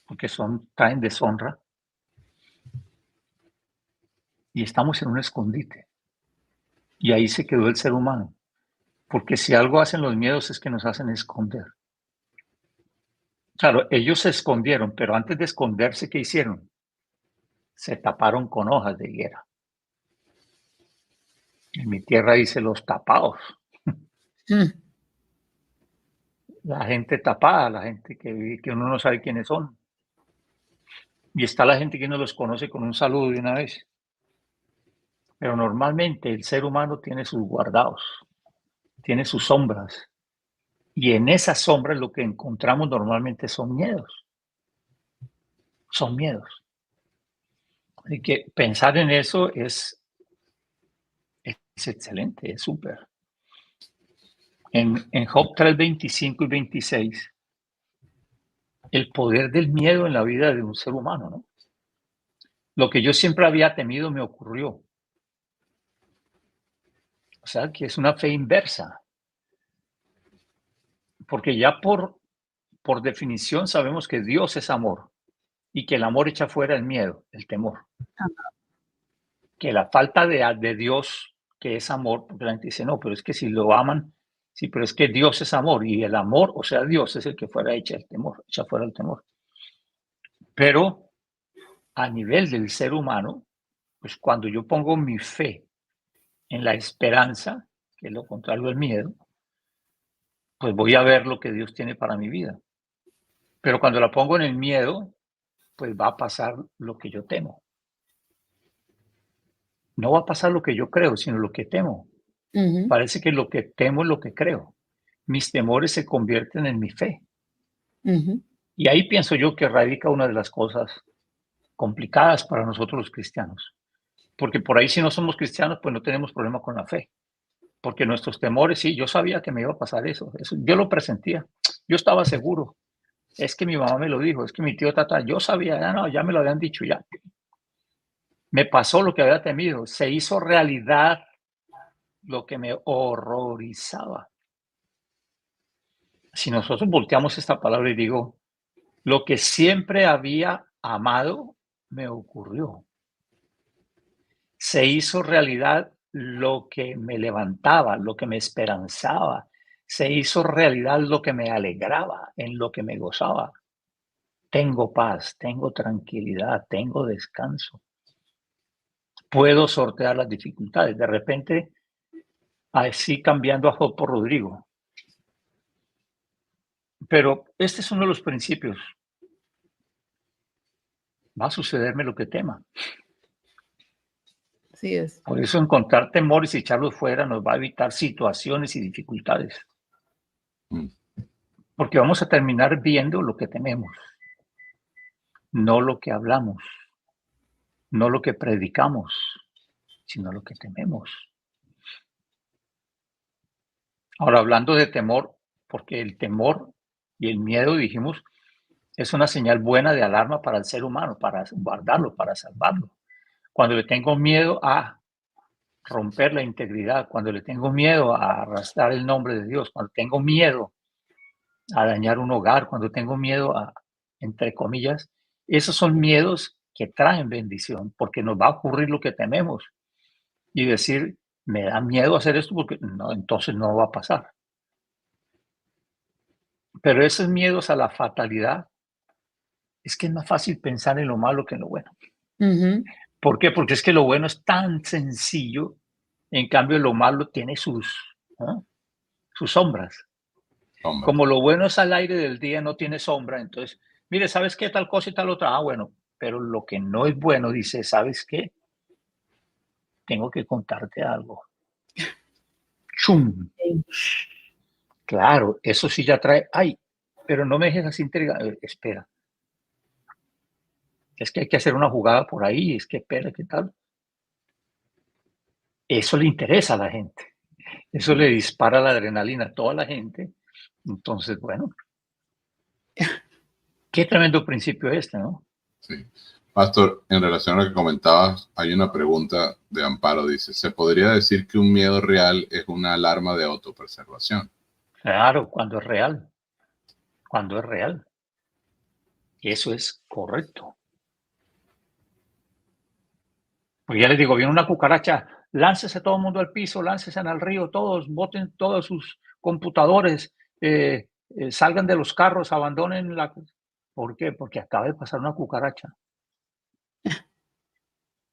porque traen deshonra. Y estamos en un escondite. Y ahí se quedó el ser humano. Porque si algo hacen los miedos es que nos hacen esconder. Claro, ellos se escondieron, pero antes de esconderse, ¿qué hicieron? Se taparon con hojas de higuera. En mi tierra dice los tapados. La gente tapada, la gente que uno no sabe quiénes son. Y está la gente que no los conoce con un saludo de una vez. Pero normalmente el ser humano tiene sus guardados, tiene sus sombras. Y en esas sombras lo que encontramos normalmente son miedos. Son miedos. Así que pensar en eso es excelente, es súper. En Job 3, 25 y 26, el poder del miedo en la vida de un ser humano, ¿no? Lo que yo siempre había temido me ocurrió. O sea, que es una fe inversa. Porque ya por definición sabemos que Dios es amor y que el amor echa fuera el miedo, el temor. Que la falta de Dios, que es amor, porque la gente dice, no, pero es que si lo aman, sí, pero es que Dios es amor y el amor, o sea, Dios es el que echa fuera el temor. Pero a nivel del ser humano, pues cuando yo pongo mi fe en la esperanza, que es lo contrario del miedo, pues voy a ver lo que Dios tiene para mi vida. Pero cuando la pongo en el miedo, pues va a pasar lo que yo temo. No va a pasar lo que yo creo, sino lo que temo. Parece que lo que temo es lo que creo. Mis temores se convierten en mi fe. Y ahí pienso yo que radica una de las cosas complicadas para nosotros los cristianos. Porque por ahí si no somos cristianos, pues no tenemos problema con la fe. Porque nuestros temores, sí, yo sabía que me iba a pasar eso yo lo presentía. Yo estaba seguro. Es que mi mamá me lo dijo, es que mi tío tata, yo sabía, ya me lo habían dicho ya. Me pasó lo que había temido. Se hizo realidad lo que me horrorizaba. Si nosotros volteamos esta palabra y digo, lo que siempre había amado me ocurrió. Se hizo realidad lo que me levantaba, lo que me esperanzaba. Se hizo realidad lo que me alegraba, en lo que me gozaba. Tengo paz, tengo tranquilidad, tengo descanso. Puedo sortear las dificultades. De repente, así cambiando a Job por Rodrigo. Pero este es uno de los principios. Va a sucederme lo que tema. Así es. Por eso encontrar temores y echarlos fuera nos va a evitar situaciones y dificultades. Porque vamos a terminar viendo lo que tememos, no lo que hablamos, no lo que predicamos, sino lo que tememos. Ahora, hablando de temor, porque el temor y el miedo, dijimos, es una señal buena de alarma para el ser humano, para guardarlo, para salvarlo. Cuando le tengo miedo a romper la integridad, cuando le tengo miedo a arrastrar el nombre de Dios, cuando tengo miedo a dañar un hogar, cuando tengo miedo a, entre comillas, esos son miedos que traen bendición, porque nos va a ocurrir lo que tememos. Y decir, me da miedo hacer esto porque no, entonces no va a pasar. Pero esos miedos a la fatalidad, es que es más fácil pensar en lo malo que en lo bueno. ¿Por qué? Porque es que lo bueno es tan sencillo, en cambio lo malo tiene sus sombras. Como lo bueno es al aire del día, no tiene sombra, entonces, mire, ¿sabes qué? Tal cosa y tal otra. Bueno, pero lo que no es bueno, dice, ¿sabes qué? Tengo que contarte algo. ¡Chum! Claro, eso sí ya trae, ay, pero no me dejes así intrigado. Espera. Es que hay que hacer una jugada por ahí, es que espera, ¿qué tal? Eso le interesa a la gente. Eso le dispara la adrenalina a toda la gente. Entonces, bueno, qué tremendo principio este, ¿no? Sí. Pastor, en relación a lo que comentabas, hay una pregunta de Amparo. Dice, ¿se podría decir que un miedo real es una alarma de autopreservación? Claro, cuando es real. Cuando es real. Eso es correcto. Porque ya les digo, viene una cucaracha, láncese todo el mundo al piso, láncese al río, todos, boten todos sus computadores, salgan de los carros, abandonen la... ¿Por qué? Porque acaba de pasar una cucaracha.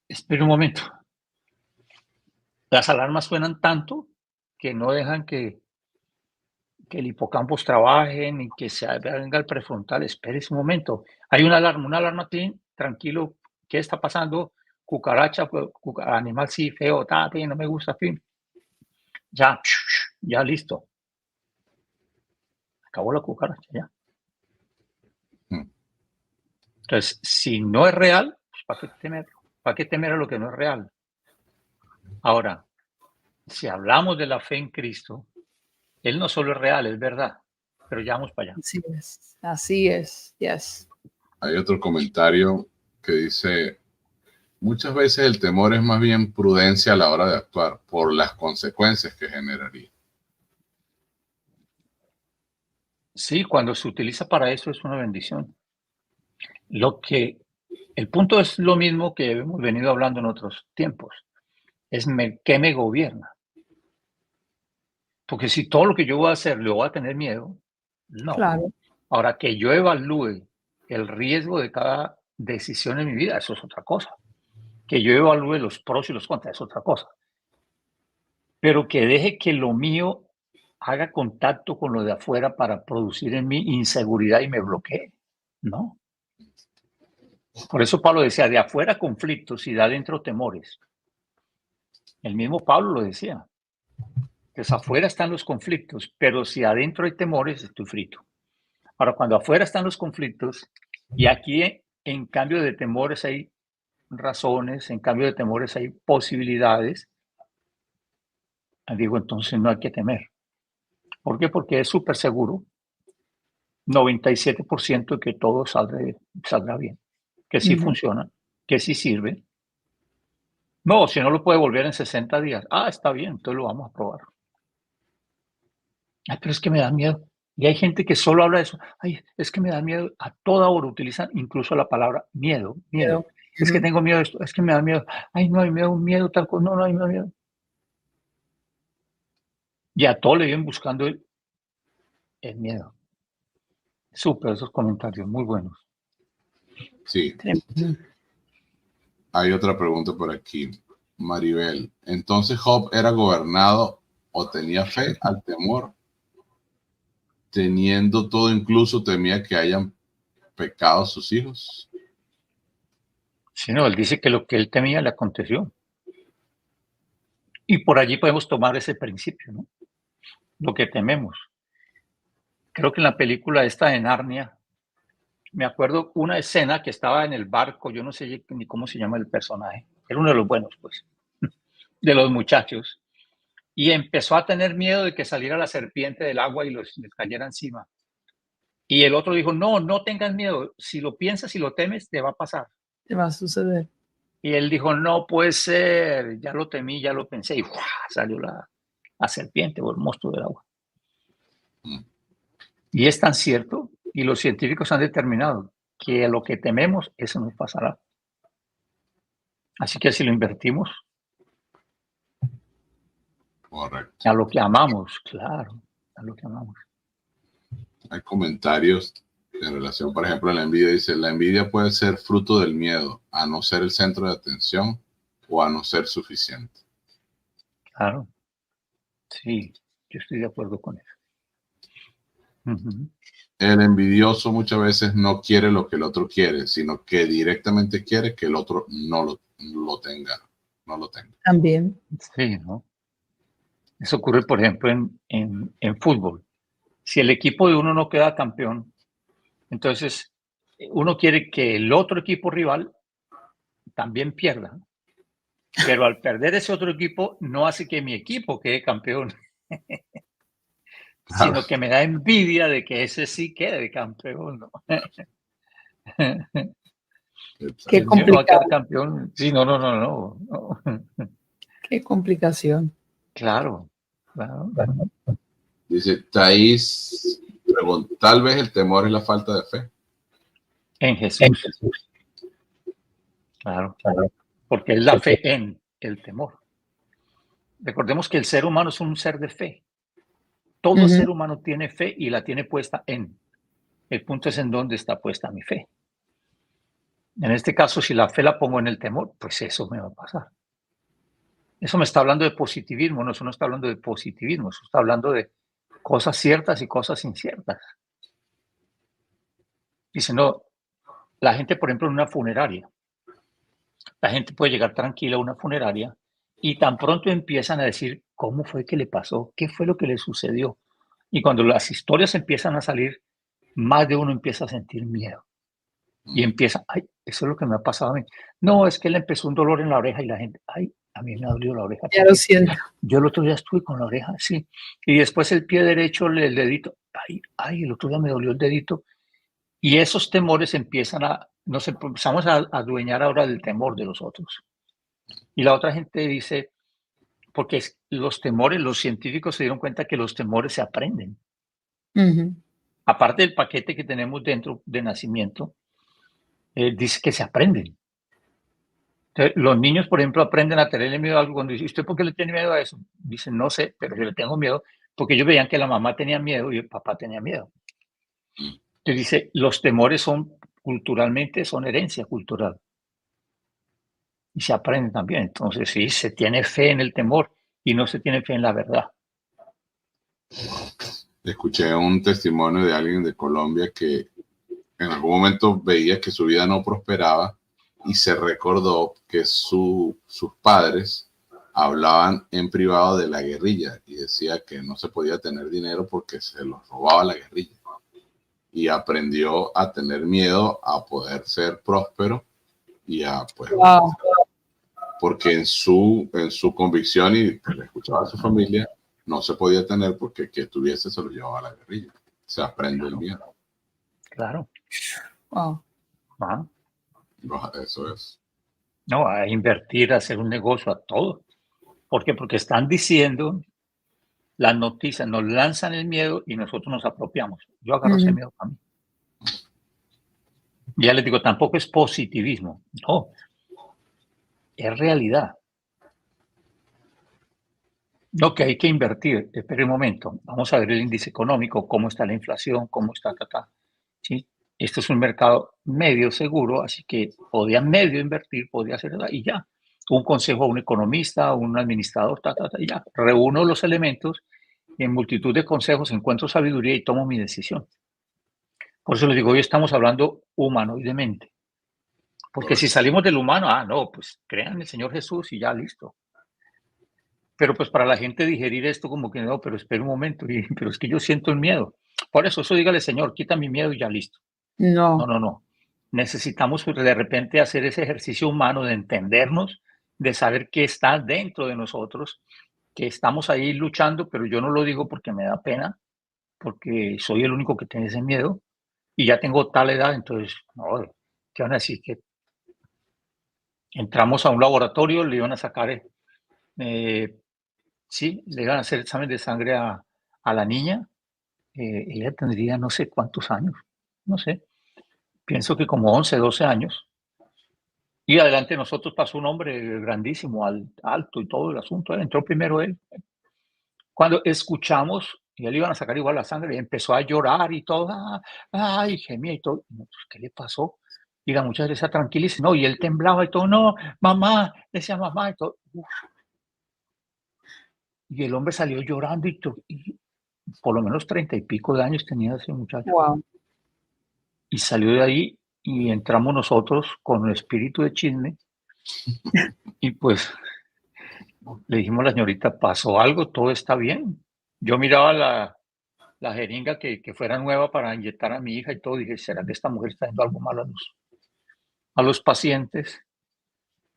Espera un momento. Las alarmas suenan tanto que no dejan que el hipocampo trabaje ni que se venga el prefrontal. Espérese un momento. Hay una alarma, tranquilo, ¿qué está pasando? Cucaracha, animal sí, feo, no me gusta, fin. Ya listo. Acabó la cucaracha, ya. Entonces, si no es real, pues ¿para qué temer? ¿Para qué temer a lo que no es real? Ahora, si hablamos de la fe en Cristo, Él no solo es real, es verdad, pero ya vamos para allá. Así es, yes. Hay otro comentario que dice, muchas veces el temor es más bien prudencia a la hora de actuar por las consecuencias que generaría. Sí, cuando se utiliza para eso es una bendición. El punto es lo mismo que hemos venido hablando en otros tiempos, es ¿qué me gobierna? Porque si todo lo que yo voy a hacer le voy a tener miedo, no. Claro. Ahora, que yo evalúe el riesgo de cada decisión en mi vida, eso es otra cosa. Que yo evalúe los pros y los contras, es otra cosa. Pero que deje que lo mío haga contacto con lo de afuera para producir en mí inseguridad y me bloquee, no. Por eso Pablo decía, de afuera conflictos y de adentro temores. El mismo Pablo lo decía. Entonces afuera están los conflictos, pero si adentro hay temores, estoy frito. Ahora, cuando afuera están los conflictos y aquí en cambio de temores hay razones, en cambio de temores hay posibilidades, digo, entonces no hay que temer. ¿Por qué? Porque es súper seguro, 97% de que todo saldrá bien, que sí funciona, que sí sirve. No, si no lo puede volver en 60 días. Está bien, entonces lo vamos a probar. Pero es que me da miedo. Y hay gente que solo habla de eso. Es que me da miedo. A toda hora utilizan incluso la palabra miedo. Es que tengo miedo de esto, es que me da miedo. No hay miedo, tal cosa. No hay miedo. Y a todos le vienen buscando el miedo. Súper esos comentarios, muy buenos. Sí. Hay otra pregunta por aquí. Maribel, ¿entonces Job era gobernado o tenía fe al temor? Teniendo todo, incluso temía que hayan pecado sus hijos. Sí, no, él dice que lo que él temía le aconteció. Y por allí podemos tomar ese principio, ¿no? Lo que tememos. Creo que en la película esta de Narnia, me acuerdo una escena que estaba en el barco, yo no sé ni cómo se llama el personaje, era uno de los buenos, pues, de los muchachos, y empezó a tener miedo de que saliera la serpiente del agua y les cayera encima. Y el otro dijo, no tengas miedo, si lo piensas y lo temes, te va a pasar. Te va a suceder. Y él dijo, no puede ser, ya lo temí, ya lo pensé, y ¡fua! Salió la serpiente o el monstruo del agua. Y es tan cierto, y los científicos han determinado que a lo que tememos, eso nos pasará. Así que si lo invertimos, correcto, a lo que amamos, claro, a lo que amamos. Hay comentarios en relación, por ejemplo, a la envidia. Dice, la envidia puede ser fruto del miedo a no ser el centro de atención o a no ser suficiente. Claro, sí, yo estoy de acuerdo con eso. El envidioso muchas veces no quiere lo que el otro quiere, sino que directamente quiere que el otro no lo tenga. También. Sí, ¿no? Eso ocurre, por ejemplo, en fútbol. Si el equipo de uno no queda campeón, entonces uno quiere que el otro equipo rival también pierda. Pero al perder ese otro equipo, no hace que mi equipo quede campeón, sino que me da envidia de que ese sí quede campeón, ¿no? Qué El mío no va a quedar complicado. campeón. Sí, no. Qué complicación. Claro, claro. Dice Thais, tal vez el temor es la falta de fe. En Jesús, claro. Porque es la fe en el temor. Recordemos que el ser humano es un ser de fe. Todo ser humano tiene fe y la tiene puesta en. El punto es en dónde está puesta mi fe. En este caso, si la fe la pongo en el temor, pues eso me va a pasar. Eso me está hablando de positivismo, no, eso no está hablando de positivismo, eso está hablando de cosas ciertas y cosas inciertas. Dice, no, la gente, por ejemplo, en una funeraria, la gente puede llegar tranquila a una funeraria y tan pronto empiezan a decir cómo fue que le pasó, qué fue lo que le sucedió. Y cuando las historias empiezan a salir, más de uno empieza a sentir miedo. Y empieza, ay, eso es lo que me ha pasado a mí. No, es que le empezó un dolor en la oreja y la gente, ay, a mí me ha dolido la oreja. Ya lo siento. Yo el otro día estuve con la oreja así. Y después el pie derecho, el dedito, ay, el otro día me dolió el dedito. Y esos temores nos empezamos a adueñar ahora del temor de los otros. Y la otra gente dice, porque los temores, los científicos se dieron cuenta que los temores se aprenden. Aparte del paquete que tenemos dentro de nacimiento, dice que se aprenden. Entonces, los niños, por ejemplo, aprenden a tenerle miedo a algo. Cuando dice, ¿usted por qué le tiene miedo a eso? Dicen, no sé, pero yo le tengo miedo porque ellos veían que la mamá tenía miedo y el papá tenía miedo. Entonces dice, los temores culturalmente son herencia cultural. Y se aprenden también. Entonces, sí, se tiene fe en el temor y no se tiene fe en la verdad. Escuché un testimonio de alguien de Colombia que en algún momento veía que su vida no prosperaba y se recordó que sus padres hablaban en privado de la guerrilla y decía que no se podía tener dinero porque se los robaba la guerrilla. Y aprendió a tener miedo a poder ser próspero y a pues porque en su convicción y pues, le escuchaba a su familia no se podía tener porque que tuviese se lo llevaba a la guerrilla. Se aprende el miedo. Claro. Wow. Eso es. No, a invertir, a hacer un negocio, a todo. ¿Por qué? Porque están diciendo las noticias, nos lanzan el miedo y nosotros nos apropiamos. Yo agarro ese miedo para mí. Ya les digo, tampoco es positivismo, no, es realidad. No, que hay que invertir. Espera un momento, vamos a ver el índice económico, cómo está la inflación, cómo está, ¿sí? Esto es un mercado medio seguro, así que podía medio invertir, podía hacer y ya. Un consejo a un economista, un administrador, y ya. Reúno los elementos y en multitud de consejos encuentro sabiduría y tomo mi decisión. Por eso les digo, hoy estamos hablando humanoidemente. Porque si salimos del humano, no, pues crean en el Señor Jesús y ya listo. Pero pues para la gente digerir esto como que no, pero espera un momento, pero es que yo siento el miedo. Por eso dígale, Señor, quita mi miedo y ya listo. No. Necesitamos de repente hacer ese ejercicio humano de entendernos, de saber qué está dentro de nosotros, que estamos ahí luchando, pero yo no lo digo porque me da pena, porque soy el único que tiene ese miedo y ya tengo tal edad, entonces, no, ¿qué van a decir? Que entramos a un laboratorio, le iban a sacar, sí, le iban a hacer examen de sangre a la niña, ella tendría no sé cuántos años, no sé, pienso que como 11, 12 años. Y adelante de nosotros pasó un hombre grandísimo, alto y todo el asunto. Entró primero él. Cuando escuchamos, y él iban a sacar igual la sangre, y empezó a llorar y todo, ay, gemía y todo. ¿Qué le pasó? Y la muchacha decía, tranquilice, no, y él temblaba y todo, no, mamá, decía mamá y todo. Uf. Y el hombre salió llorando y por lo menos 30 y pico de años tenía ese muchacho. Wow. Y salió de ahí y entramos nosotros con el espíritu de chisme y pues le dijimos a la señorita, ¿pasó algo? ¿Todo está bien? Yo miraba la jeringa que fuera nueva para inyectar a mi hija y todo. Dije, ¿será que esta mujer está haciendo algo malo a los pacientes?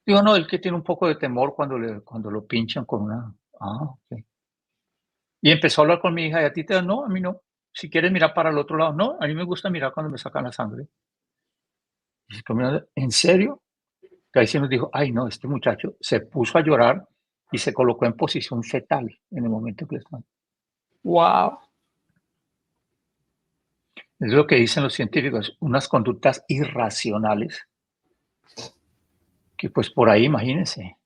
Digo, no, el que tiene un poco de temor cuando lo pinchan con una... ok. Y empezó a hablar con mi hija y a ti te da, no, a mí no. Si quieres mirar para el otro lado, no, a mí me gusta mirar cuando me sacan la sangre. Y se quedó mirando, ¿en serio? Que ahí se nos dijo, ay no, este muchacho se puso a llorar y se colocó en posición fetal en el momento que estaba. Wow. Es lo que dicen los científicos, unas conductas irracionales, que pues por ahí, imagínense,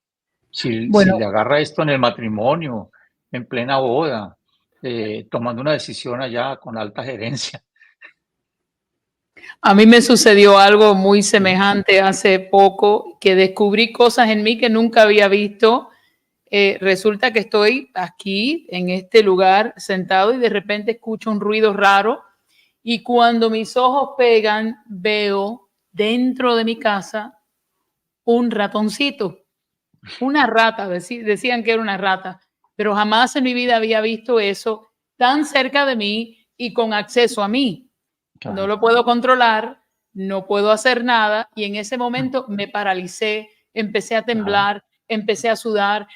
si Bueno, le agarra esto en el matrimonio, en plena boda, tomando una decisión allá con alta gerencia. a mí me sucedió algo muy semejante hace poco, que descubrí cosas en mí que nunca había visto. Resulta que estoy aquí en este lugar sentado y de repente escucho un ruido raro y cuando mis ojos pegan veo dentro de mi casa un ratoncito, una rata, decían que era una rata, pero jamás en mi vida había visto eso tan cerca de mí y con acceso a mí. Claro. No lo puedo controlar, no puedo hacer nada y en ese momento me paralicé, empecé a temblar, empecé a sudar,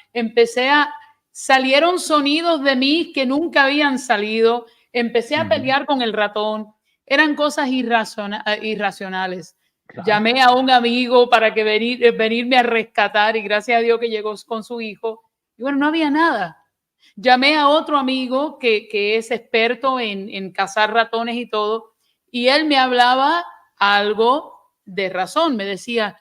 salieron sonidos de mí que nunca habían salido, empecé a pelear con el ratón, eran cosas irracionales. Claro. Llamé a un amigo para que venirme a rescatar y gracias a Dios que llegó con su hijo. Y bueno, no había nada. Llamé a otro amigo que es experto en cazar ratones y todo, y él me hablaba algo de razón. Me decía,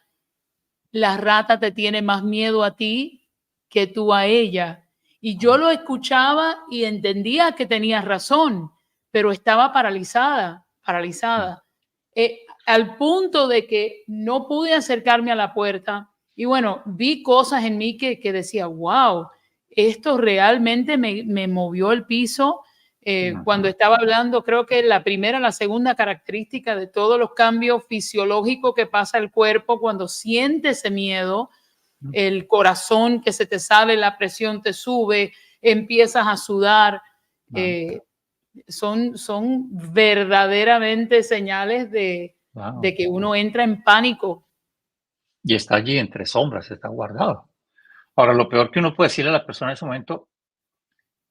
la rata te tiene más miedo a ti que tú a ella. Y yo lo escuchaba y entendía que tenía razón, pero estaba paralizada. Al punto de que no pude acercarme a la puerta. Y bueno, vi cosas en mí que decía, wow, esto realmente me movió el piso. Cuando estaba hablando, creo que la segunda característica de todos los cambios fisiológicos que pasa el cuerpo cuando siente ese miedo, el corazón que se te sale, la presión te sube, empiezas a sudar. Son verdaderamente señales de que uno entra en pánico. Y está allí entre sombras, está guardado. Ahora, lo peor que uno puede decirle a la persona en ese momento,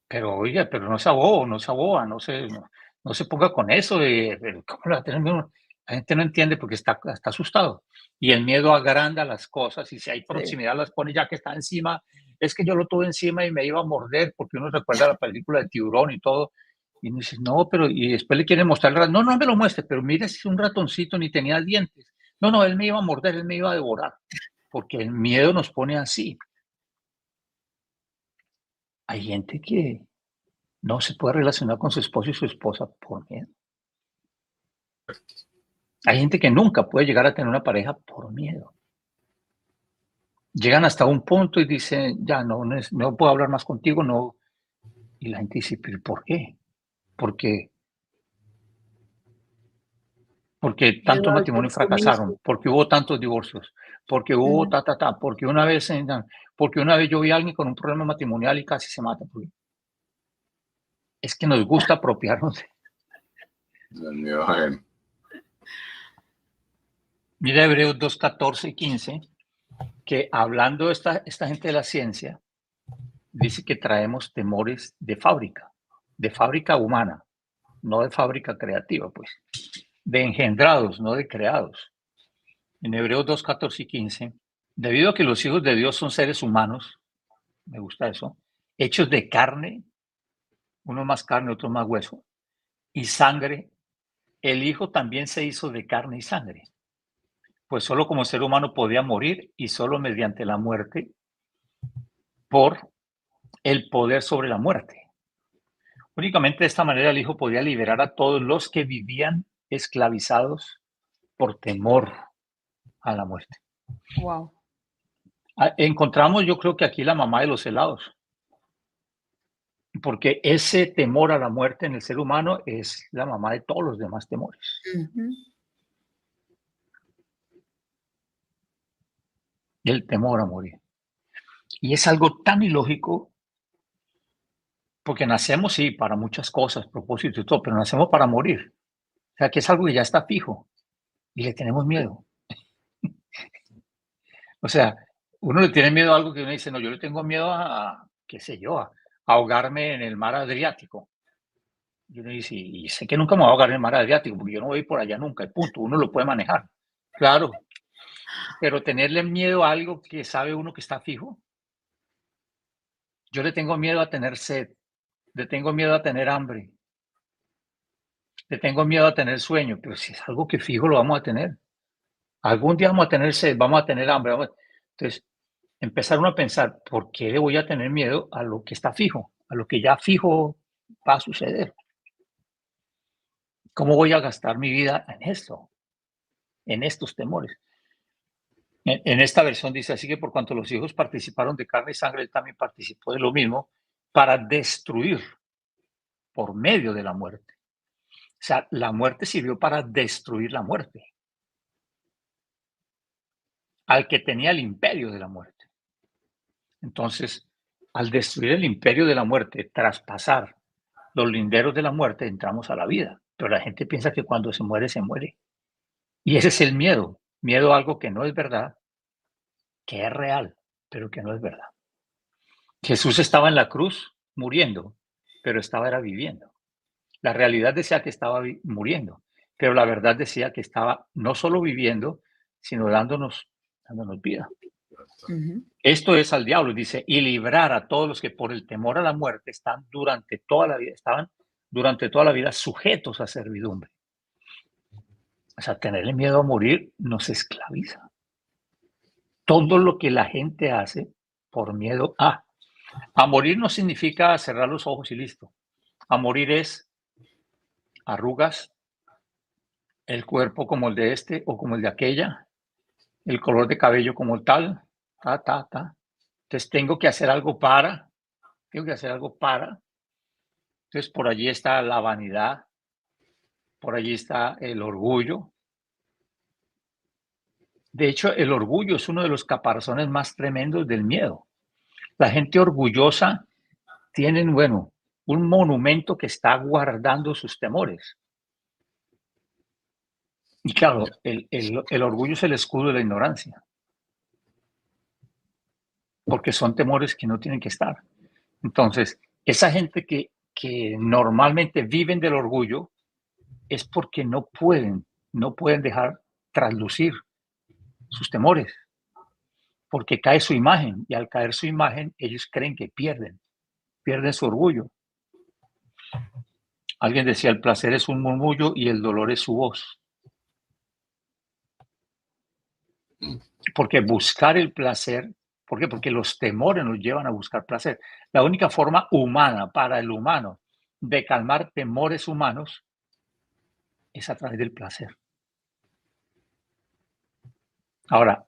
pero oiga, pero no se aboba, no se ponga con eso de ¿cómo le va a tener miedo? La gente no entiende porque está asustado. Y el miedo agranda las cosas y si hay proximidad las pone ya que está encima. Es que yo lo tuve encima y me iba a morder porque uno recuerda la película de Tiburón y todo. Y uno dice, no, pero y después le quieren mostrar el ratón. No, no me lo muestre, pero mire si es un ratoncito ni tenía dientes. No, no, él me iba a morder, él me iba a devorar. Porque el miedo nos pone así. Hay gente que no se puede relacionar con su esposo y su esposa por miedo. Hay gente que nunca puede llegar a tener una pareja por miedo. Llegan hasta un punto y dicen, ya no puedo hablar más contigo, no. Y la gente dice, ¿pero por qué? Porque tantos matrimonios fracasaron, porque hubo tantos divorcios, porque hubo porque una vez yo vi a alguien con un problema matrimonial y casi se mata. Es que nos gusta apropiarnos. Mira Hebreos 2, 14 y 15, que hablando esta gente de la ciencia, dice que traemos temores de fábrica humana, no de fábrica creativa, pues, de engendrados, no de creados. En Hebreos 2, 14 y 15, debido a que los hijos de Dios son seres humanos, me gusta eso, hechos de carne, uno más carne, otro más hueso, y sangre, el Hijo también se hizo de carne y sangre. Pues solo como ser humano podía morir y solo mediante la muerte por el poder sobre la muerte. Únicamente de esta manera el Hijo podía liberar a todos los que vivían esclavizados por temor a la muerte. Wow. Encontramos, yo creo que aquí la mamá de los helados, porque ese temor a la muerte en el ser humano es la mamá de todos los demás temores. El temor a morir. Y es algo tan ilógico, porque nacemos, sí, para muchas cosas, propósitos y todo, pero nacemos para morir. O sea, que es algo que ya está fijo y le tenemos miedo. O sea, uno le tiene miedo a algo que uno dice, no, yo le tengo miedo qué sé yo, a ahogarme en el mar Adriático. Y uno dice, y sé que nunca me voy a ahogar en el mar Adriático, porque yo no voy por allá nunca, y punto, uno lo puede manejar. Claro, pero tenerle miedo a algo que sabe uno que está fijo. Yo le tengo miedo a tener sed, le tengo miedo a tener hambre, le tengo miedo a tener sueño, pero si es algo que fijo lo vamos a tener. Algún día vamos a tener sed, vamos a tener hambre. Entonces, empezar uno a pensar, ¿por qué le voy a tener miedo a lo que está fijo? A lo que ya fijo va a suceder. ¿Cómo voy a gastar mi vida en esto? En estos temores. En esta versión dice, así que por cuanto los hijos participaron de carne y sangre, él también participó de lo mismo para destruir por medio de la muerte. O sea, la muerte sirvió para destruir la muerte. Al que tenía el imperio de la muerte. Entonces, al destruir el imperio de la muerte, traspasar los linderos de la muerte, entramos a la vida. Pero la gente piensa que cuando se muere, se muere. Y ese es el miedo. Miedo a algo que no es verdad, que es real, pero que no es verdad. Jesús estaba en la cruz muriendo, pero era viviendo. La realidad decía que estaba muriendo, pero la verdad decía que estaba no solo viviendo, sino dándonos vida. Esto es al diablo, dice, y librar a todos los que por el temor a la muerte estaban durante toda la vida sujetos a servidumbre. O sea, tenerle miedo a morir nos esclaviza. Todo lo que la gente hace por miedo a morir no significa cerrar los ojos y listo. A morir es arrugas, el cuerpo como el de este o como el de aquella, el color de cabello como el tal, Entonces tengo que hacer algo para. Entonces por allí está la vanidad, por allí está el orgullo. De hecho, el orgullo es uno de los caparazones más tremendos del miedo. La gente orgullosa tiene, un monumento que está guardando sus temores. Y claro, el orgullo es el escudo de la ignorancia. Porque son temores que no tienen que estar. Entonces, esa gente que normalmente viven del orgullo es porque no pueden dejar traslucir sus temores, porque cae su imagen y al caer su imagen ellos creen que pierden su orgullo. Alguien decía, el placer es un murmullo y el dolor es su voz. Porque buscar el placer, ¿por qué? Porque los temores nos llevan a buscar placer. La única forma humana para el humano de calmar temores humanos es a través del placer. Ahora,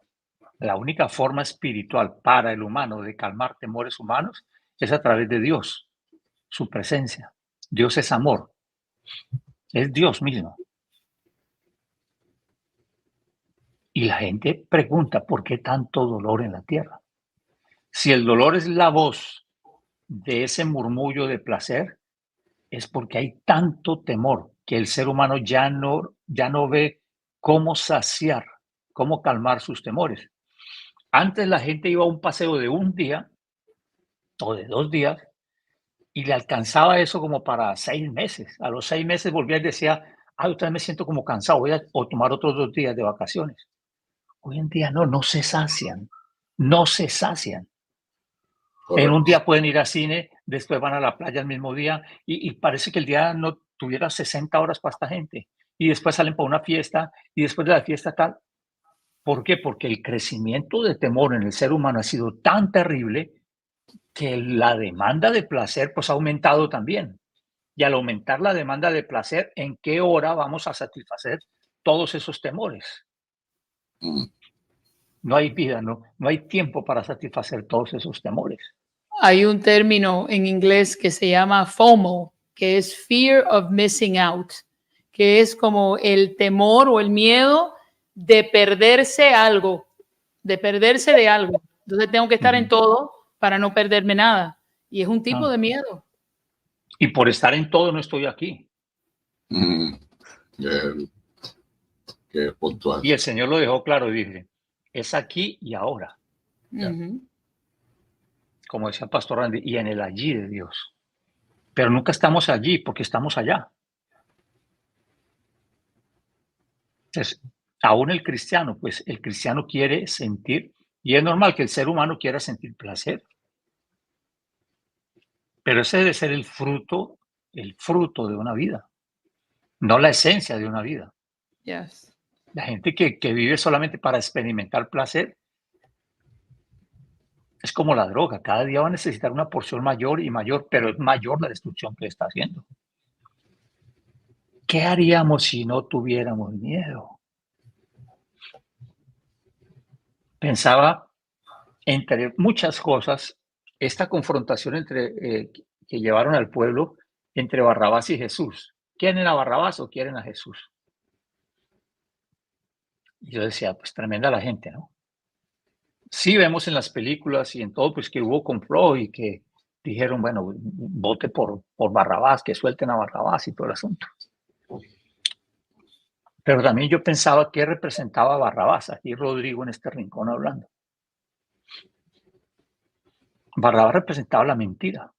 la única forma espiritual para el humano de calmar temores humanos es a través de Dios, su presencia. Dios es amor, es Dios mismo. Y la gente pregunta, ¿por qué tanto dolor en la tierra? Si el dolor es la voz de ese murmullo de placer, es porque hay tanto temor que el ser humano ya no ve cómo saciar, cómo calmar sus temores. Antes la gente iba a un paseo de un día o de 2 días y le alcanzaba eso como para 6 meses. A los 6 meses volvía y decía, otra vez me siento como cansado, voy a tomar otros 2 días de vacaciones. Hoy en día no se sacian. En un día pueden ir al cine, después van a la playa el mismo día y parece que el día no tuviera 60 horas para esta gente. Y después salen para una fiesta y después de la fiesta tal. ¿Por qué? Porque el crecimiento de temor en el ser humano ha sido tan terrible que la demanda de placer pues ha aumentado también. Y al aumentar la demanda de placer, ¿en qué hora vamos a satisfacer todos esos temores? No hay vida, no hay tiempo para satisfacer todos esos temores. Hay un término en inglés que se llama FOMO, que es Fear of Missing Out, que es como el temor o el miedo de perderse algo, de perderse de algo. Entonces tengo que estar en todo para no perderme nada. Y es un tipo de miedo. Y por estar en todo no estoy aquí. Qué puntual. Y el Señor lo dejó claro, dice, es aquí y ahora. Como decía el pastor Randy, y en el allí de Dios. Pero nunca estamos allí porque estamos allá. Entonces, Aún el cristiano, pues el cristiano quiere sentir, y es normal que el ser humano quiera sentir placer, pero ese debe ser el fruto de una vida, no la esencia de una vida. Yes. La gente que vive solamente para experimentar placer es como la droga, cada día va a necesitar una porción mayor y mayor, pero es mayor la destrucción que está haciendo. ¿Qué haríamos si no tuviéramos miedo? Pensaba entre muchas cosas, esta confrontación entre que llevaron al pueblo entre Barrabás y Jesús. ¿Quieren a Barrabás o quieren a Jesús? Y yo decía, pues tremenda la gente, ¿no? Sí vemos en las películas y en todo, pues que hubo complot y que dijeron, bueno, vote por Barrabás, que suelten a Barrabás y todo el asunto. Pero también yo pensaba qué representaba Barrabás. Aquí Rodrigo en este rincón hablando. Barrabás representaba la mentira.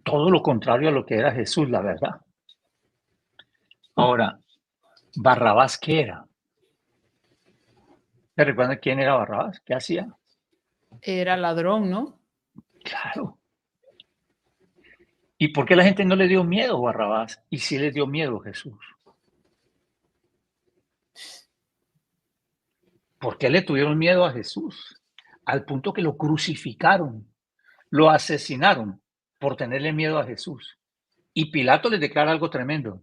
Todo lo contrario a lo que era Jesús, la verdad. Ahora, ¿Barrabás qué era? ¿Se recuerdan quién era Barrabás? ¿Qué hacía? Era ladrón, ¿no? Claro. ¿Y por qué la gente no le dio miedo a Barrabás y sí le dio miedo a Jesús? ¿Por qué le tuvieron miedo a Jesús? Al punto que lo crucificaron, lo asesinaron por tenerle miedo a Jesús. Y Pilato les declara algo tremendo.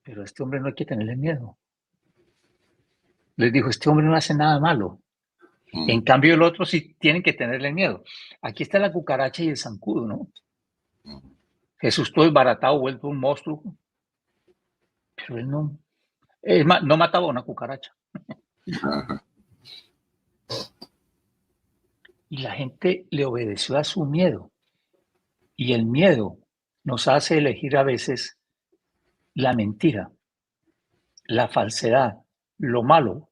Pero a este hombre no hay que tenerle miedo. Les dijo, este hombre no hace nada malo. En cambio, el otro sí tienen que tenerle miedo. Aquí está la cucaracha y el zancudo, ¿no? Jesús todo desbaratado, vuelto un monstruo. Pero él no. No mataba a una cucaracha. Y la gente le obedeció a su miedo. Y el miedo nos hace elegir a veces la mentira, la falsedad, lo malo.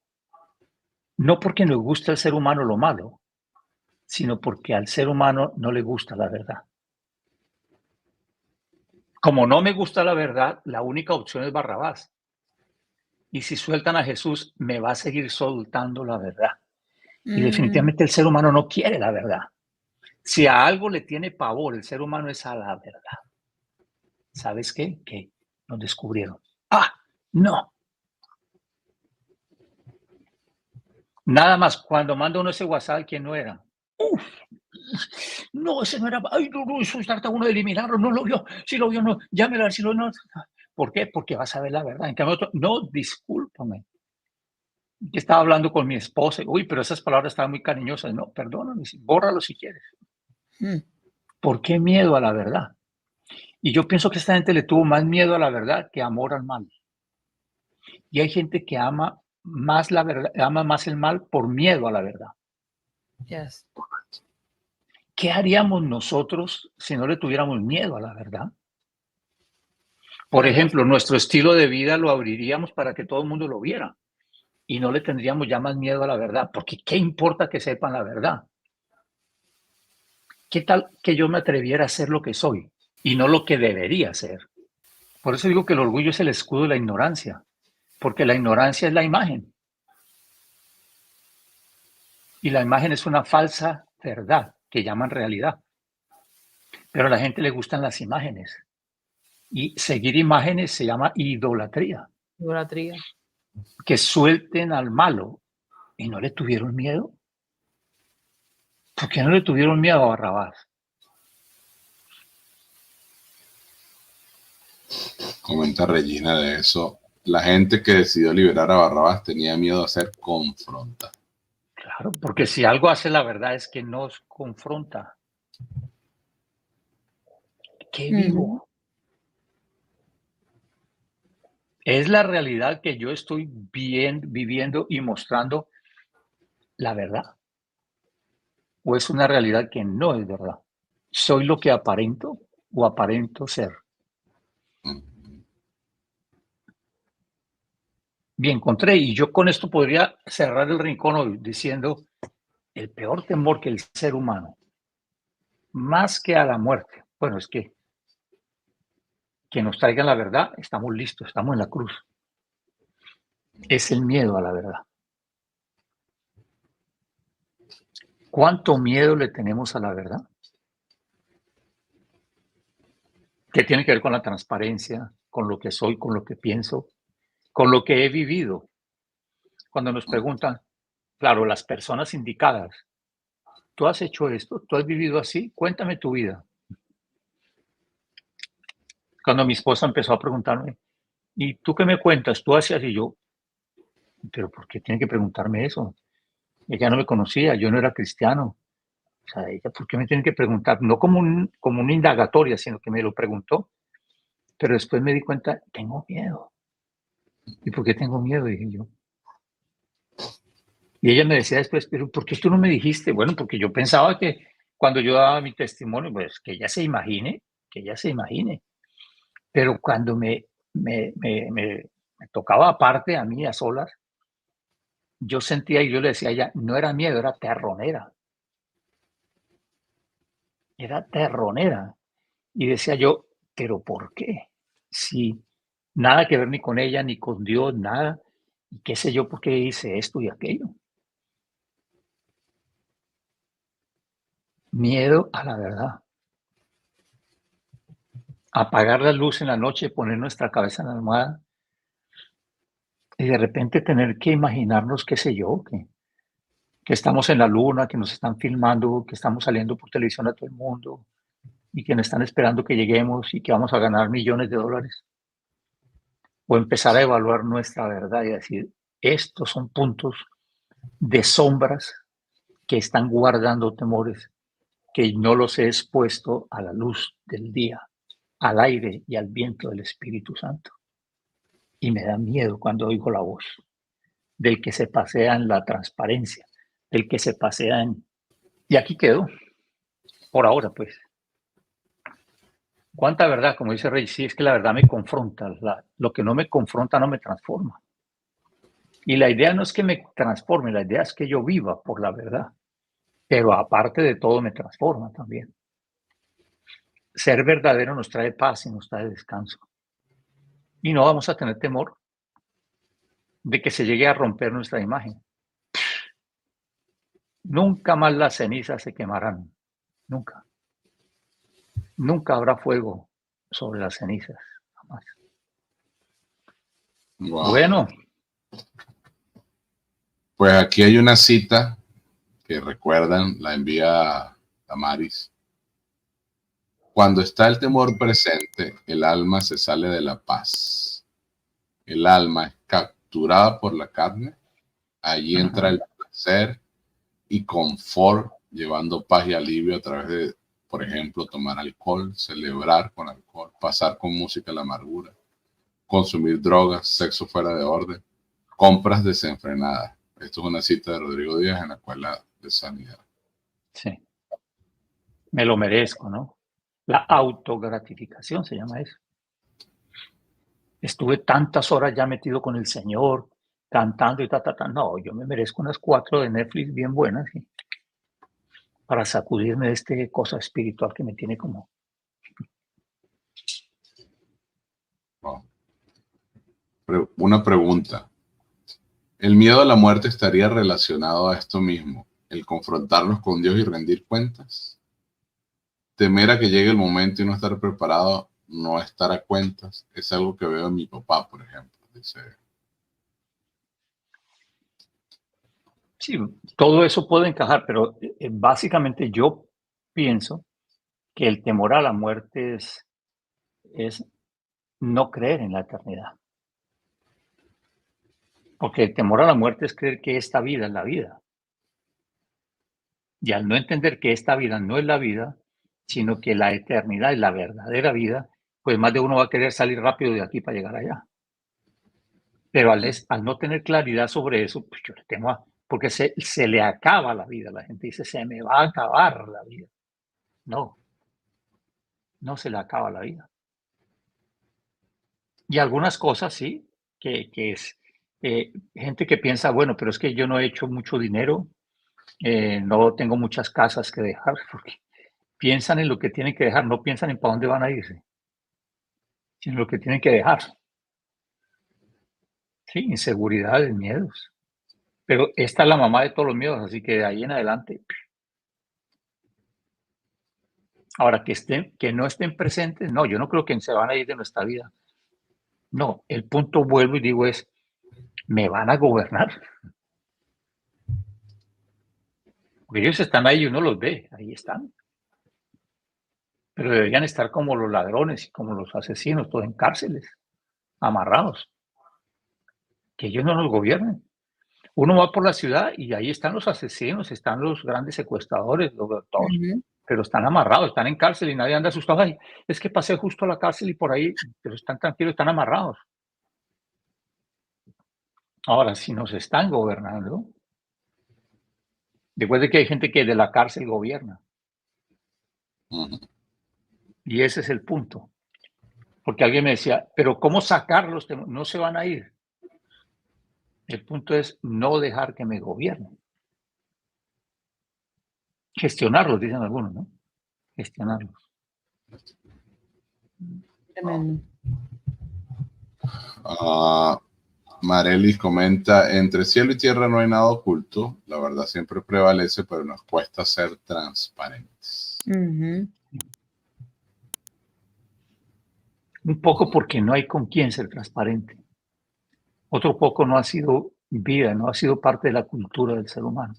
No porque nos gusta al ser humano lo malo, sino porque al ser humano no le gusta la verdad. Como no me gusta la verdad, la única opción es Barrabás. Y si sueltan a Jesús, me va a seguir soltando la verdad. Y definitivamente el ser humano no quiere la verdad. Si a algo le tiene pavor el ser humano es a la verdad. ¿Sabes qué? Que nos descubrieron. ¡Ah! No. Nada más, cuando manda uno ese WhatsApp, ¿quién no era? ¡Uf! No, ese no era. Ay, no, eso trata uno de eliminarlo. No lo vio. Si lo vio, no. Llámelo a ver si lo no. ¿Por qué? Porque vas a ver la verdad. En cambio, otro, no, discúlpame. Que estaba hablando con mi esposa. Uy, pero esas palabras estaban muy cariñosas. No, perdóname, bórralo si quieres. ¿Por qué miedo a la verdad? Y yo pienso que esta gente le tuvo más miedo a la verdad que amor al mal. Y hay gente que ama más la verdad, ama más el mal por miedo a la verdad. Yes. ¿Qué haríamos nosotros si no le tuviéramos miedo a la verdad? Por ejemplo, nuestro estilo de vida lo abriríamos para que todo el mundo lo viera y no le tendríamos ya más miedo a la verdad, porque ¿qué importa que sepan la verdad? ¿Qué tal que yo me atreviera a ser lo que soy y no lo que debería ser? Por eso digo que el orgullo es el escudo de la ignorancia, porque la ignorancia es la imagen. Y la imagen es una falsa verdad que llaman realidad. Pero a la gente le gustan las imágenes. Y seguir imágenes se llama idolatría. Idolatría. Que suelten al malo. ¿Y no le tuvieron miedo? ¿Por qué no le tuvieron miedo a Barrabás? Comenta Regina de eso. La gente que decidió liberar a Barrabás tenía miedo a ser confrontada. Claro, porque si algo hace la verdad es que nos confronta. ¿Qué vivo? ¿Es la realidad que yo estoy viviendo y mostrando la verdad? ¿O es una realidad que no es verdad? ¿Soy lo que aparento o aparento ser? Bien, encontré, y yo con esto podría cerrar el rincón hoy diciendo el peor temor que el ser humano, más que a la muerte, bueno, es que nos traigan la verdad, estamos listos, estamos en la cruz. es el miedo a la verdad. ¿Cuánto miedo le tenemos a la verdad? Que tiene que ver con la transparencia, con lo que soy, con lo que pienso, con lo que he vivido. Cuando nos preguntan, claro, las personas indicadas, ¿tú has hecho esto? ¿Tú has vivido así? Cuéntame tu vida. Cuando mi esposa empezó a preguntarme, ¿y tú qué me cuentas? ¿Tú hacías? Y yo, ¿pero por qué tiene que preguntarme eso? Ella no me conocía, yo no era cristiano. O sea, ella, ¿por qué me tiene que preguntar? No como una indagatoria, sino que me lo preguntó. Pero después me di cuenta, tengo miedo. ¿Y por qué tengo miedo? Dije yo. Y ella me decía después, pero ¿por qué tú no me dijiste? Bueno, porque yo pensaba que cuando yo daba mi testimonio, pues que ella se imagine, que ella se imagine. Pero cuando me tocaba aparte a mí, a solas, yo sentía y yo le decía a ella, no era miedo, era terronera. Era terronera. Y decía yo, ¿pero por qué? Si nada que ver ni con ella, ni con Dios, nada. Y qué sé yo por qué hice esto y aquello. Miedo a la verdad. Apagar la luz en la noche, poner nuestra cabeza en la almohada y de repente tener que imaginarnos, qué sé yo, que estamos en la luna, que nos están filmando, que estamos saliendo por televisión a todo el mundo y que nos están esperando que lleguemos y que vamos a ganar millones de dólares. O empezar a evaluar nuestra verdad y decir, estos son puntos de sombras que están guardando temores, que no los he expuesto a la luz del día, al aire y al viento del Espíritu Santo. Y me da miedo cuando oigo la voz del que se pasea en la transparencia, del que se pasea en... Y aquí quedó, por ahora, pues. ¿Cuánta verdad? Como dice Rey, sí, es que la verdad me confronta. Lo que no me confronta no me transforma. Y la idea no es que me transforme, la idea es que yo viva por la verdad. Pero aparte de todo me transforma también. Ser verdadero nos trae paz y nos trae descanso. Y no vamos a tener temor de que se llegue a romper nuestra imagen. Nunca más las cenizas se quemarán. Nunca. Nunca habrá fuego sobre las cenizas. Jamás. Wow. Bueno. Pues aquí hay una cita que recuerdan, la envía Damaris. Cuando está el temor presente, el alma se sale de la paz. El alma es capturada por la carne. Allí entra el placer y confort, llevando paz y alivio a través de, por ejemplo, tomar alcohol, celebrar con alcohol, pasar con música la amargura, consumir drogas, sexo fuera de orden, compras desenfrenadas. Esto es una cita de Rodrigo Díaz en la Escuela de Sanidad. Sí. Me lo merezco, ¿no? La autogratificación se llama eso. Estuve tantas horas ya metido con el Señor, cantando y ta. No, yo me merezco unas 4 de Netflix bien buenas, ¿sí? Para sacudirme de este cosa espiritual que me tiene como... Wow. Una pregunta. ¿El miedo a la muerte estaría relacionado a esto mismo? ¿El confrontarnos con Dios y rendir cuentas? ¿Temer a que llegue el momento y no estar preparado, no estar a cuentas? Es algo que veo en mi papá, por ejemplo. Dice. Sí, todo eso puede encajar, pero básicamente yo pienso que el temor a la muerte es no creer en la eternidad. Porque el temor a la muerte es creer que esta vida es la vida. Y al no entender que esta vida no es la vida, sino que la eternidad es la verdadera vida, pues más de uno va a querer salir rápido de aquí para llegar allá. Pero al no tener claridad sobre eso, pues yo le temo porque se le acaba la vida. La gente dice, se me va a acabar la vida. No, no se le acaba la vida. Y algunas cosas sí, que es gente que piensa, bueno, pero es que yo no he hecho mucho dinero, no tengo muchas casas que dejar, porque piensan en lo que tienen que dejar, no piensan en para dónde van a irse, sino en lo que tienen que dejar. Sí, inseguridades, miedos. Pero esta es la mamá de todos los miedos, así que de ahí en adelante. Ahora, que no estén presentes, no, yo no creo que se van a ir de nuestra vida. No, el punto, vuelvo y digo, es, me van a gobernar. Porque ellos están ahí y uno los ve, ahí están. Pero deberían estar como los ladrones y como los asesinos, todos en cárceles, amarrados. Que ellos no nos gobiernen. Uno va por la ciudad y ahí están los asesinos, están los grandes secuestradores, todos, pero están amarrados, están en cárcel y nadie anda asustado. Ay, es que pasé justo a la cárcel y por ahí, pero están tranquilos, están amarrados. Ahora, si nos están gobernando, después de que hay gente que de la cárcel gobierna. Y ese es el punto. Porque alguien me decía, pero ¿cómo sacarlos? No se van a ir. El punto es no dejar que me gobiernen. Gestionarlos, dicen algunos, ¿no? Gestionarlos. Tremendo. Marelis comenta, entre cielo y tierra no hay nada oculto, la verdad siempre prevalece, pero nos cuesta ser transparentes. Un poco porque no hay con quién ser transparente. Otro poco no ha sido vida, no ha sido parte de la cultura del ser humano.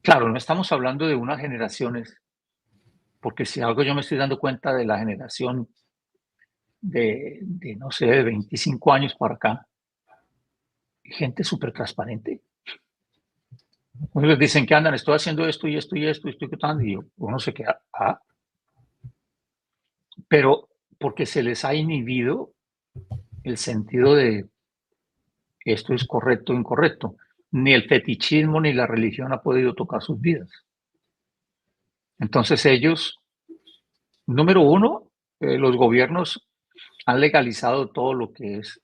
Claro, no estamos hablando de unas generaciones, porque si algo yo me estoy dando cuenta de la generación de no sé, de 25 años para acá, gente súper transparente. Unos les dicen que andan, estoy haciendo esto y esto y esto, y estoy contando, y uno se queda, pero porque se les ha inhibido el sentido de esto es correcto o incorrecto. Ni el fetichismo ni la religión ha podido tocar sus vidas. Entonces ellos, número uno, los gobiernos han legalizado todo lo que es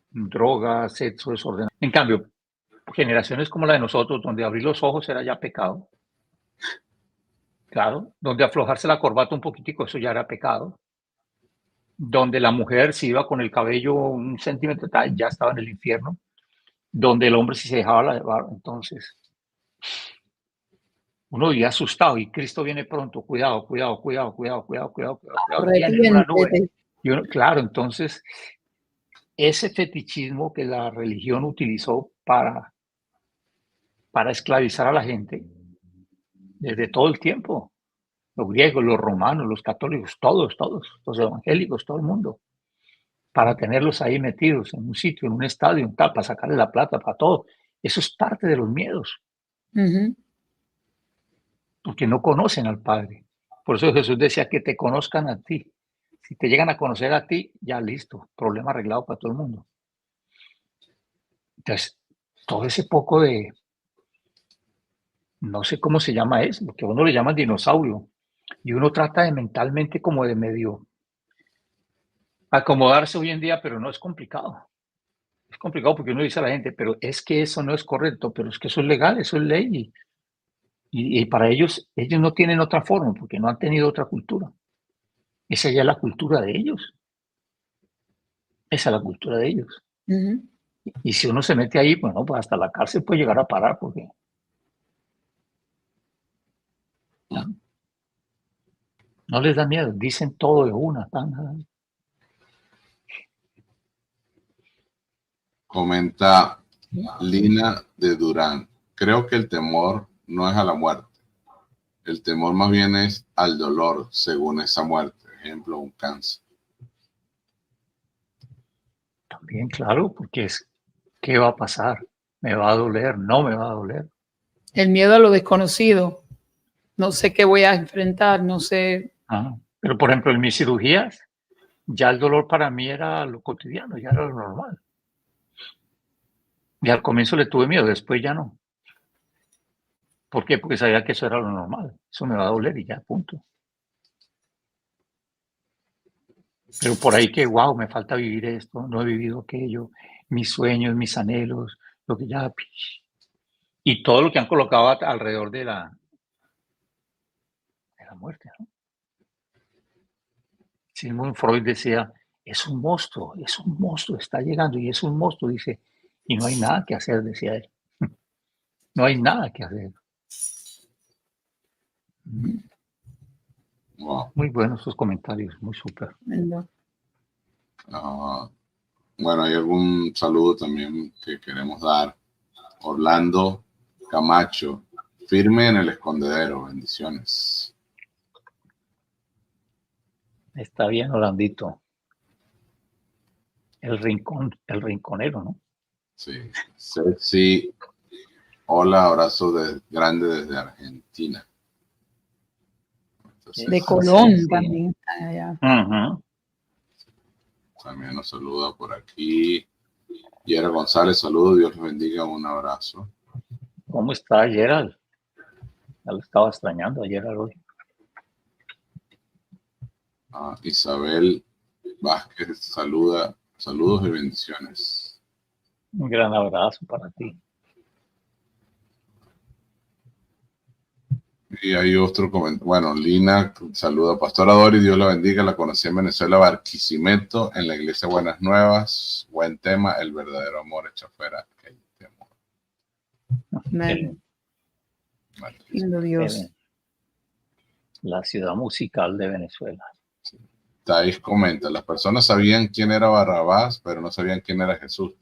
droga, sexo desordenado. En cambio, generaciones como la de nosotros, donde abrir los ojos era ya pecado, claro, donde aflojarse la corbata un poquitico, eso ya era pecado, donde la mujer se iba con el cabello un centímetro, ya estaba en el infierno, donde el hombre si se dejaba la barba, entonces uno vivía asustado y Cristo viene pronto, cuidado, cuidado, cuidado, cuidado, cuidado, cuidado, cuidado, viene en una nube. Y uno, claro, entonces ese fetichismo que la religión utilizó para esclavizar a la gente desde todo el tiempo, los griegos, los romanos, los católicos, todos, los evangélicos, todo el mundo, para tenerlos ahí metidos en un sitio, en un estadio, en tal, para sacarle la plata, para todo. Eso es parte de los miedos. Porque no conocen al Padre. Por eso Jesús decía que te conozcan a ti. Si te llegan a conocer a ti, ya listo, problema arreglado para todo el mundo. Entonces, todo ese poco de, no sé cómo se llama eso, lo que uno le llama dinosaurio, y uno trata de mentalmente como de medio acomodarse hoy en día, pero no es complicado. Es complicado porque uno dice a la gente, pero es que eso no es correcto, pero es que eso es legal, eso es ley. Y para ellos no tienen otra forma, porque no han tenido otra cultura. Esa ya es la cultura de ellos. Esa es la cultura de ellos. Y si uno se mete ahí, bueno, pues hasta la cárcel puede llegar a parar, porque no les da miedo, dicen todo de una. Comenta Lina de Durán, creo que el temor no es a la muerte, el temor más bien es al dolor según esa muerte, ejemplo, un cáncer. También, claro, porque es, ¿qué va a pasar? ¿Me va a doler? ¿No me va a doler? El miedo a lo desconocido. No sé qué voy a enfrentar, no sé. Pero, por ejemplo, en mis cirugías, ya el dolor para mí era lo cotidiano, ya era lo normal. Y al comienzo le tuve miedo, después ya no. ¿Por qué? Porque sabía que eso era lo normal. Eso me va a doler y ya, punto. Pero por ahí que, wow, me falta vivir esto, no he vivido aquello, mis sueños, mis anhelos, lo que ya... Y todo lo que han colocado alrededor de la muerte, ¿no? Sigmund Freud decía, es un monstruo, está llegando y es un monstruo, dice, y no hay nada que hacer, decía él. No hay nada que hacer. Wow. Muy buenos sus comentarios, muy súper. Bueno, hay algún saludo también que queremos dar. Orlando Camacho, firme en el escondedero, bendiciones. Está bien, Orlandito. El rinconero, ¿no? Sí, sexy. Hola, abrazo grande desde Argentina. Entonces, De Colón sí. también. Allá. También nos saluda por aquí. Yera González, saludos, Dios los bendiga, un abrazo. ¿Cómo está Gerald? Ya lo estaba extrañando ayer hoy. Isabel Vázquez, saludos y bendiciones. Un gran abrazo para ti. Y hay otro comentario. Bueno, Lina saluda, Pastora Dori, Dios la bendiga, la conocí en Venezuela, Barquisimeto, en la iglesia Buenas Nuevas. Buen tema, el verdadero amor echa fuera el temor. Amén. Lindo Dios. La ciudad musical de Venezuela. Sí. Thais comenta, las personas sabían quién era Barrabás, pero no sabían quién era Jesús.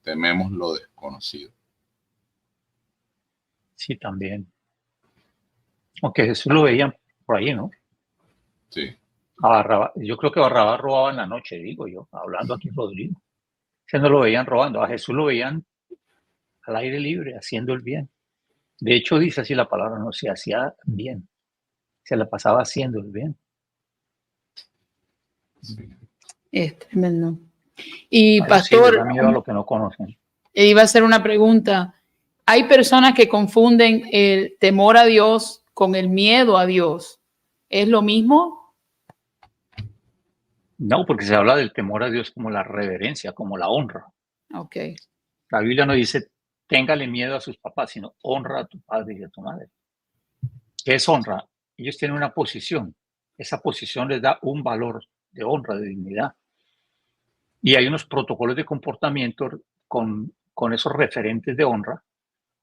Tememos lo desconocido. Sí, también. Aunque Jesús lo veían por ahí, ¿no? Sí. Yo creo que Barrabás robaba en la noche, digo yo, hablando aquí Rodrigo. Que no lo veían robando, a Jesús lo veían al aire libre, haciendo el bien. De hecho, dice así la palabra, no se hacía bien, se la pasaba haciendo el bien. Sí. Es tremendo. Y Pero pastor, sí, da miedo a lo que no conocen. Iba a hacer una pregunta. Hay personas que confunden el temor a Dios con el miedo a Dios. ¿Es lo mismo? No, porque se habla del temor a Dios como la reverencia, como la honra. Ok. La Biblia no dice, téngale miedo a sus papás, sino honra a tu padre y a tu madre. ¿Qué es honra? Ellos tienen una posición. Esa posición les da un valor de honra, de dignidad. Y hay unos protocolos de comportamiento con esos referentes de honra,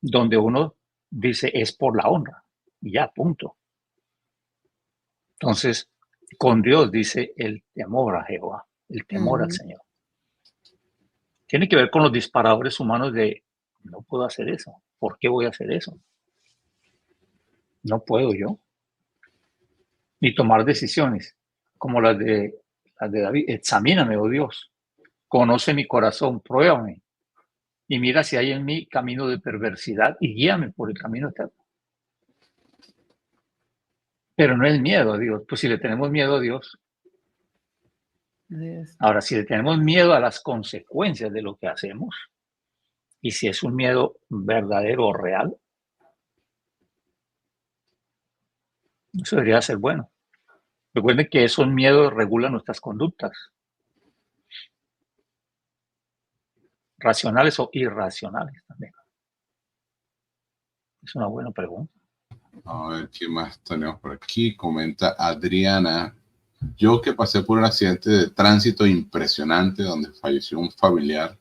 donde uno dice, es por la honra. Y ya, punto. Entonces, con Dios dice el temor a Jehová, el temor al Señor. Tiene que ver con los disparadores humanos de, no puedo hacer eso. ¿Por qué voy a hacer eso? No puedo yo. Ni tomar decisiones como las de David. Examíname, oh Dios. Conoce mi corazón, pruébame. Y mira si hay en mí camino de perversidad y guíame por el camino eterno. Pero no es miedo a Dios. Pues si le tenemos miedo a Dios. Ahora, si le tenemos miedo a las consecuencias de lo que hacemos, y si es un miedo verdadero o real, eso debería ser bueno. Recuerden que esos miedos regulan nuestras conductas, racionales o irracionales también. Es una buena pregunta. A ver, ¿qué más tenemos por aquí? Comenta Adriana. Yo que pasé por un accidente de tránsito impresionante donde falleció un familiar,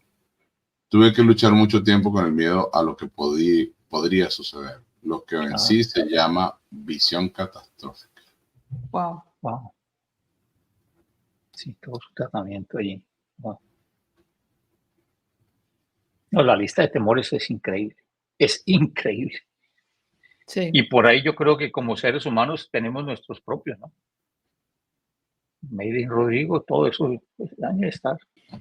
tuve que luchar mucho tiempo con el miedo a lo que podría suceder. Lo que en sí se llama visión catastrófica. Wow. Wow. Sí, todo su tratamiento allí. Wow. No, la lista de temores es increíble. Es increíble. Sí. Y por ahí yo creo que como seres humanos tenemos nuestros propios, ¿no? Made in Rodrigo, todo eso daña estar.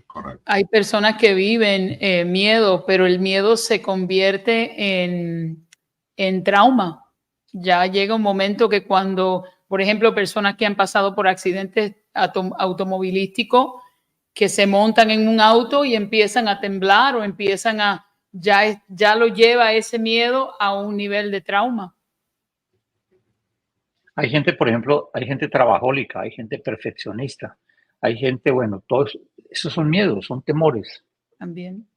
Correcto. Hay personas que viven miedo, pero el miedo se convierte en trauma. Ya llega un momento que cuando, por ejemplo, personas que han pasado por accidentes automovilísticos, que se montan en un auto y empiezan a temblar o empiezan a, ya lo lleva ese miedo a un nivel de trauma. Hay gente, por ejemplo, hay gente trabajólica, hay gente perfeccionista, hay gente, bueno, todos esos son miedos, son temores. También.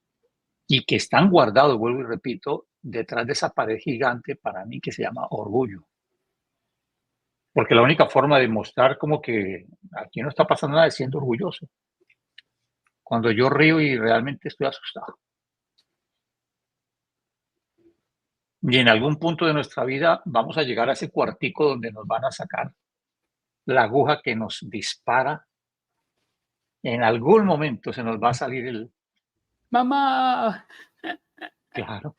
Y que están guardados, vuelvo y repito, detrás de esa pared gigante para mí que se llama orgullo. Porque la única forma de mostrar como que aquí no está pasando nada es siendo orgulloso. cuando yo río y realmente estoy asustado. Y en algún punto de nuestra vida vamos a llegar a ese cuartico donde nos van a sacar la aguja que nos dispara. En algún momento se nos va a salir el... Mamá. Claro.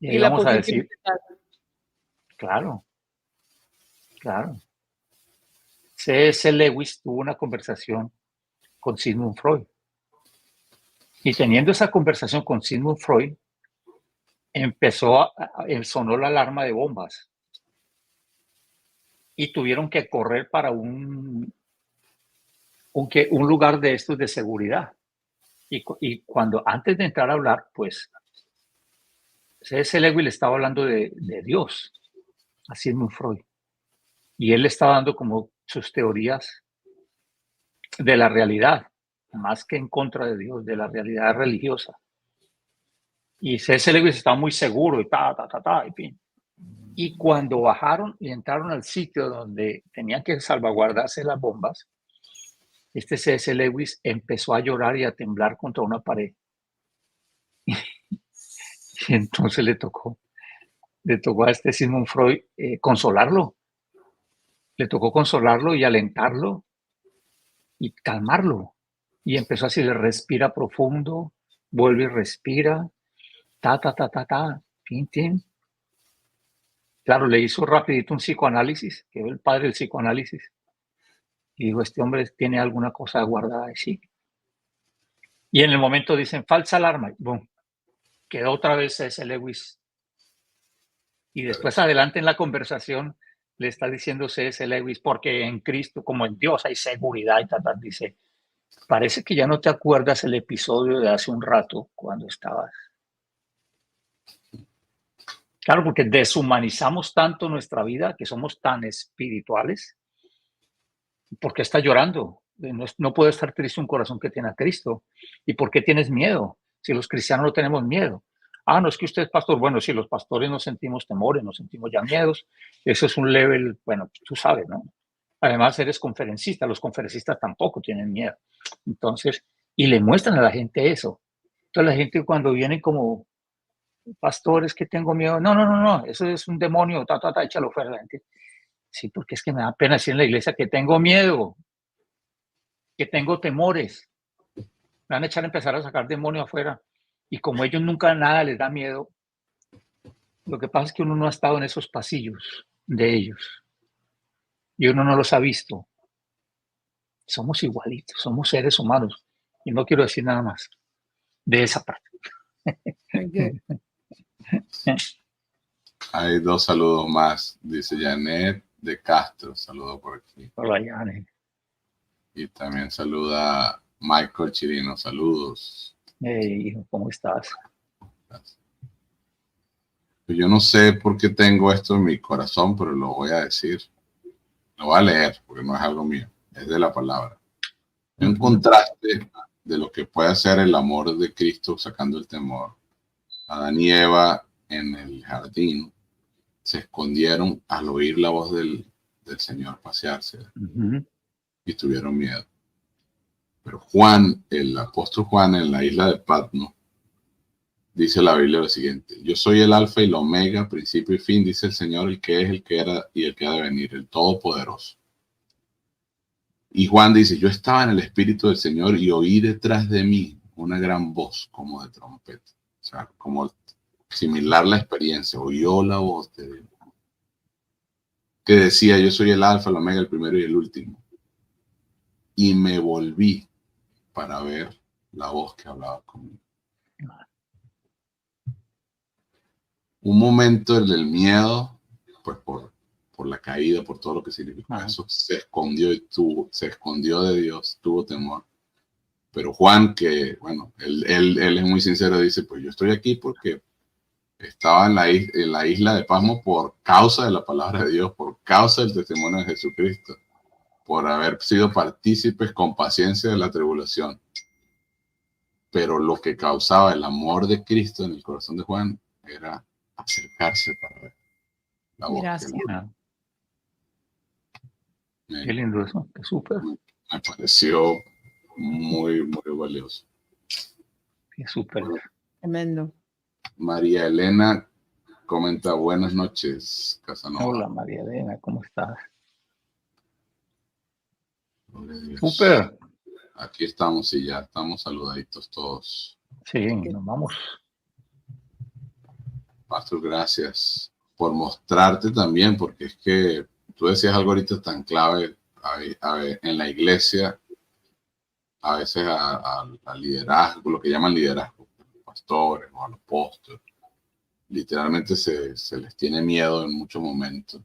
Y Y ahí la vamos a decir, positividad. claro, claro. C.S. Lewis tuvo una conversación con Sigmund Freud. Y teniendo esa conversación con Sigmund Freud, sonó la alarma de bombas. Y tuvieron que correr para un lugar de estos de seguridad. Y cuando antes de entrar a hablar, pues C.S. Lewis le estaba hablando de Dios, a Sigmund Freud. Y él le estaba dando como sus teorías de la realidad, más que en contra de Dios, de la realidad religiosa. Y C.S. Lewis estaba muy seguro y en fin. Y cuando bajaron y entraron al sitio donde tenían que salvaguardarse las bombas, este C.S. Lewis empezó a llorar y a temblar contra una pared. Y entonces le tocó a este Sigmund Freud consolarlo. Le tocó consolarlo y alentarlo y calmarlo. Y empezó así, le respira profundo, vuelve y respira, tin, tin. Claro, le hizo rapidito un psicoanálisis, que es el padre del psicoanálisis. Y dijo, este hombre tiene alguna cosa guardada de sí. Y en el momento dicen, falsa alarma. Boom. Quedó otra vez ese Lewis. Y después adelante en la conversación le está diciendo C.S. Lewis, porque en Cristo, como en Dios, hay seguridad y dice, parece que ya no te acuerdas el episodio de hace un rato cuando estabas. Claro, porque deshumanizamos tanto nuestra vida, que somos tan espirituales. ¿Por qué estás llorando? No puede estar triste un corazón que tiene a Cristo. ¿Y por qué tienes miedo? Si los cristianos no tenemos miedo. Ah, no es que usted es pastor. Bueno, si los pastores no sentimos temores, no sentimos ya miedos. Eso es un level, bueno, tú sabes, ¿no? Además, eres conferencista. Los conferencistas tampoco tienen miedo. Entonces, y le muestran a la gente eso. Entonces, la gente cuando viene como pastores que tengo miedo, no, eso es un demonio, échalo fuera la gente. Sí, porque es que me da pena decir en la iglesia que tengo miedo, que tengo temores. Me van a empezar a sacar demonios afuera. Y como ellos nunca nada les da miedo, lo que pasa es que uno no ha estado en esos pasillos de ellos. Y uno no los ha visto. Somos igualitos, somos seres humanos. Y no quiero decir nada más de esa parte. Okay. Hay 2 saludos más, dice Janet de Castro, saludo por aquí. Hola, Yane. Y también saluda Michael Chirino, saludos. Hijo, ¿cómo estás? Gracias. Yo no sé por qué tengo esto en mi corazón, pero lo voy a decir. Lo voy a leer, porque no es algo mío, es de la palabra. Un contraste de lo que puede hacer el amor de Cristo sacando el temor. Adán y Eva en el jardín se escondieron al oír la voz del Señor pasearse y tuvieron miedo. Pero Juan, el apóstol Juan, en la isla de Patmos, dice la Biblia lo siguiente: yo soy el alfa y el omega, principio y fin, dice el Señor, el que es, el que era y el que ha de venir, el Todopoderoso. Y Juan dice, yo estaba en el Espíritu del Señor y oí detrás de mí una gran voz como de trompeta. O sea, como similar la experiencia, oyó la voz de Dios, que decía, yo soy el alfa, el omega, el primero y el último. Y me volví para ver la voz que hablaba conmigo. Un momento del miedo, pues por la caída, por todo lo que significó eso, se escondió se escondió de Dios, tuvo temor. Pero Juan, que bueno, él es muy sincero, dice, pues yo estoy aquí porque estaba en la isla de Pasmo por causa de la palabra de Dios, por causa del testimonio de Jesucristo, por haber sido partícipes con paciencia de la tribulación. Pero lo que causaba el amor de Cristo en el corazón de Juan era acercarse para ver la voz. Gracias. Qué lindo eso, qué súper. Me pareció muy, muy valioso. Sí, súper. Tremendo. María Elena comenta, buenas noches, Casanova. Hola, María Elena, ¿cómo estás? Gloria a Dios. Súper. Aquí estamos y ya estamos saludaditos todos. Sí, nos vamos. Pastor, gracias por mostrarte también, porque es que tú decías algo ahorita tan clave en la iglesia, a veces al liderazgo, lo que llaman liderazgo, a los pastores o a los apóstoles. Literalmente se les tiene miedo en muchos momentos.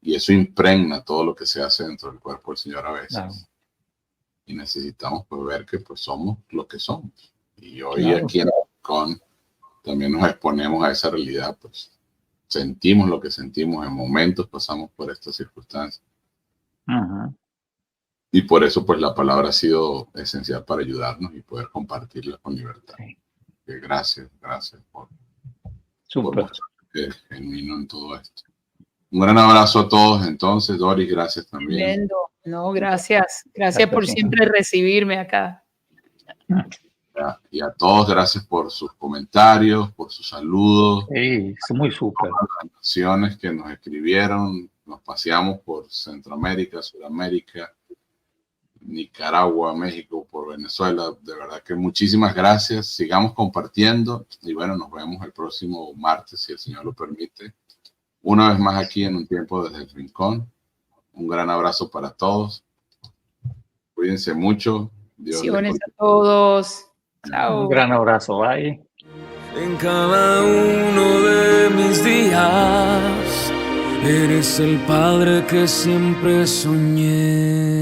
Y eso impregna todo lo que se hace dentro del cuerpo del Señor a veces. Claro. Y necesitamos pues, ver que pues, somos lo que somos. Y hoy Claro. aquí en Con también nos exponemos a esa realidad. Pues sentimos lo que sentimos, en momentos pasamos por estas circunstancias. Ajá. Y por eso pues la palabra ha sido esencial para ayudarnos y poder compartirla con libertad. Sí. Gracias por Súper. mostrar que es genuino en todo esto. Un gran abrazo a todos entonces, Doris, gracias también. Tremendo. No, gracias. Gracias por siempre recibirme acá. Y a todos, gracias por sus comentarios, por sus saludos. Sí, es muy súper. Las naciones que nos escribieron, nos paseamos por Centroamérica, Sudamérica, Nicaragua, México, por Venezuela. De verdad que muchísimas gracias. Sigamos compartiendo y bueno, nos vemos el próximo martes, si el Señor lo permite. Una vez más aquí en Un Tiempo desde el Rincón. Un gran abrazo para todos. Cuídense mucho. Dios Bendiciones a todos. Chao. Un gran abrazo. Bye. En cada uno de mis días, eres el Padre que siempre soñé.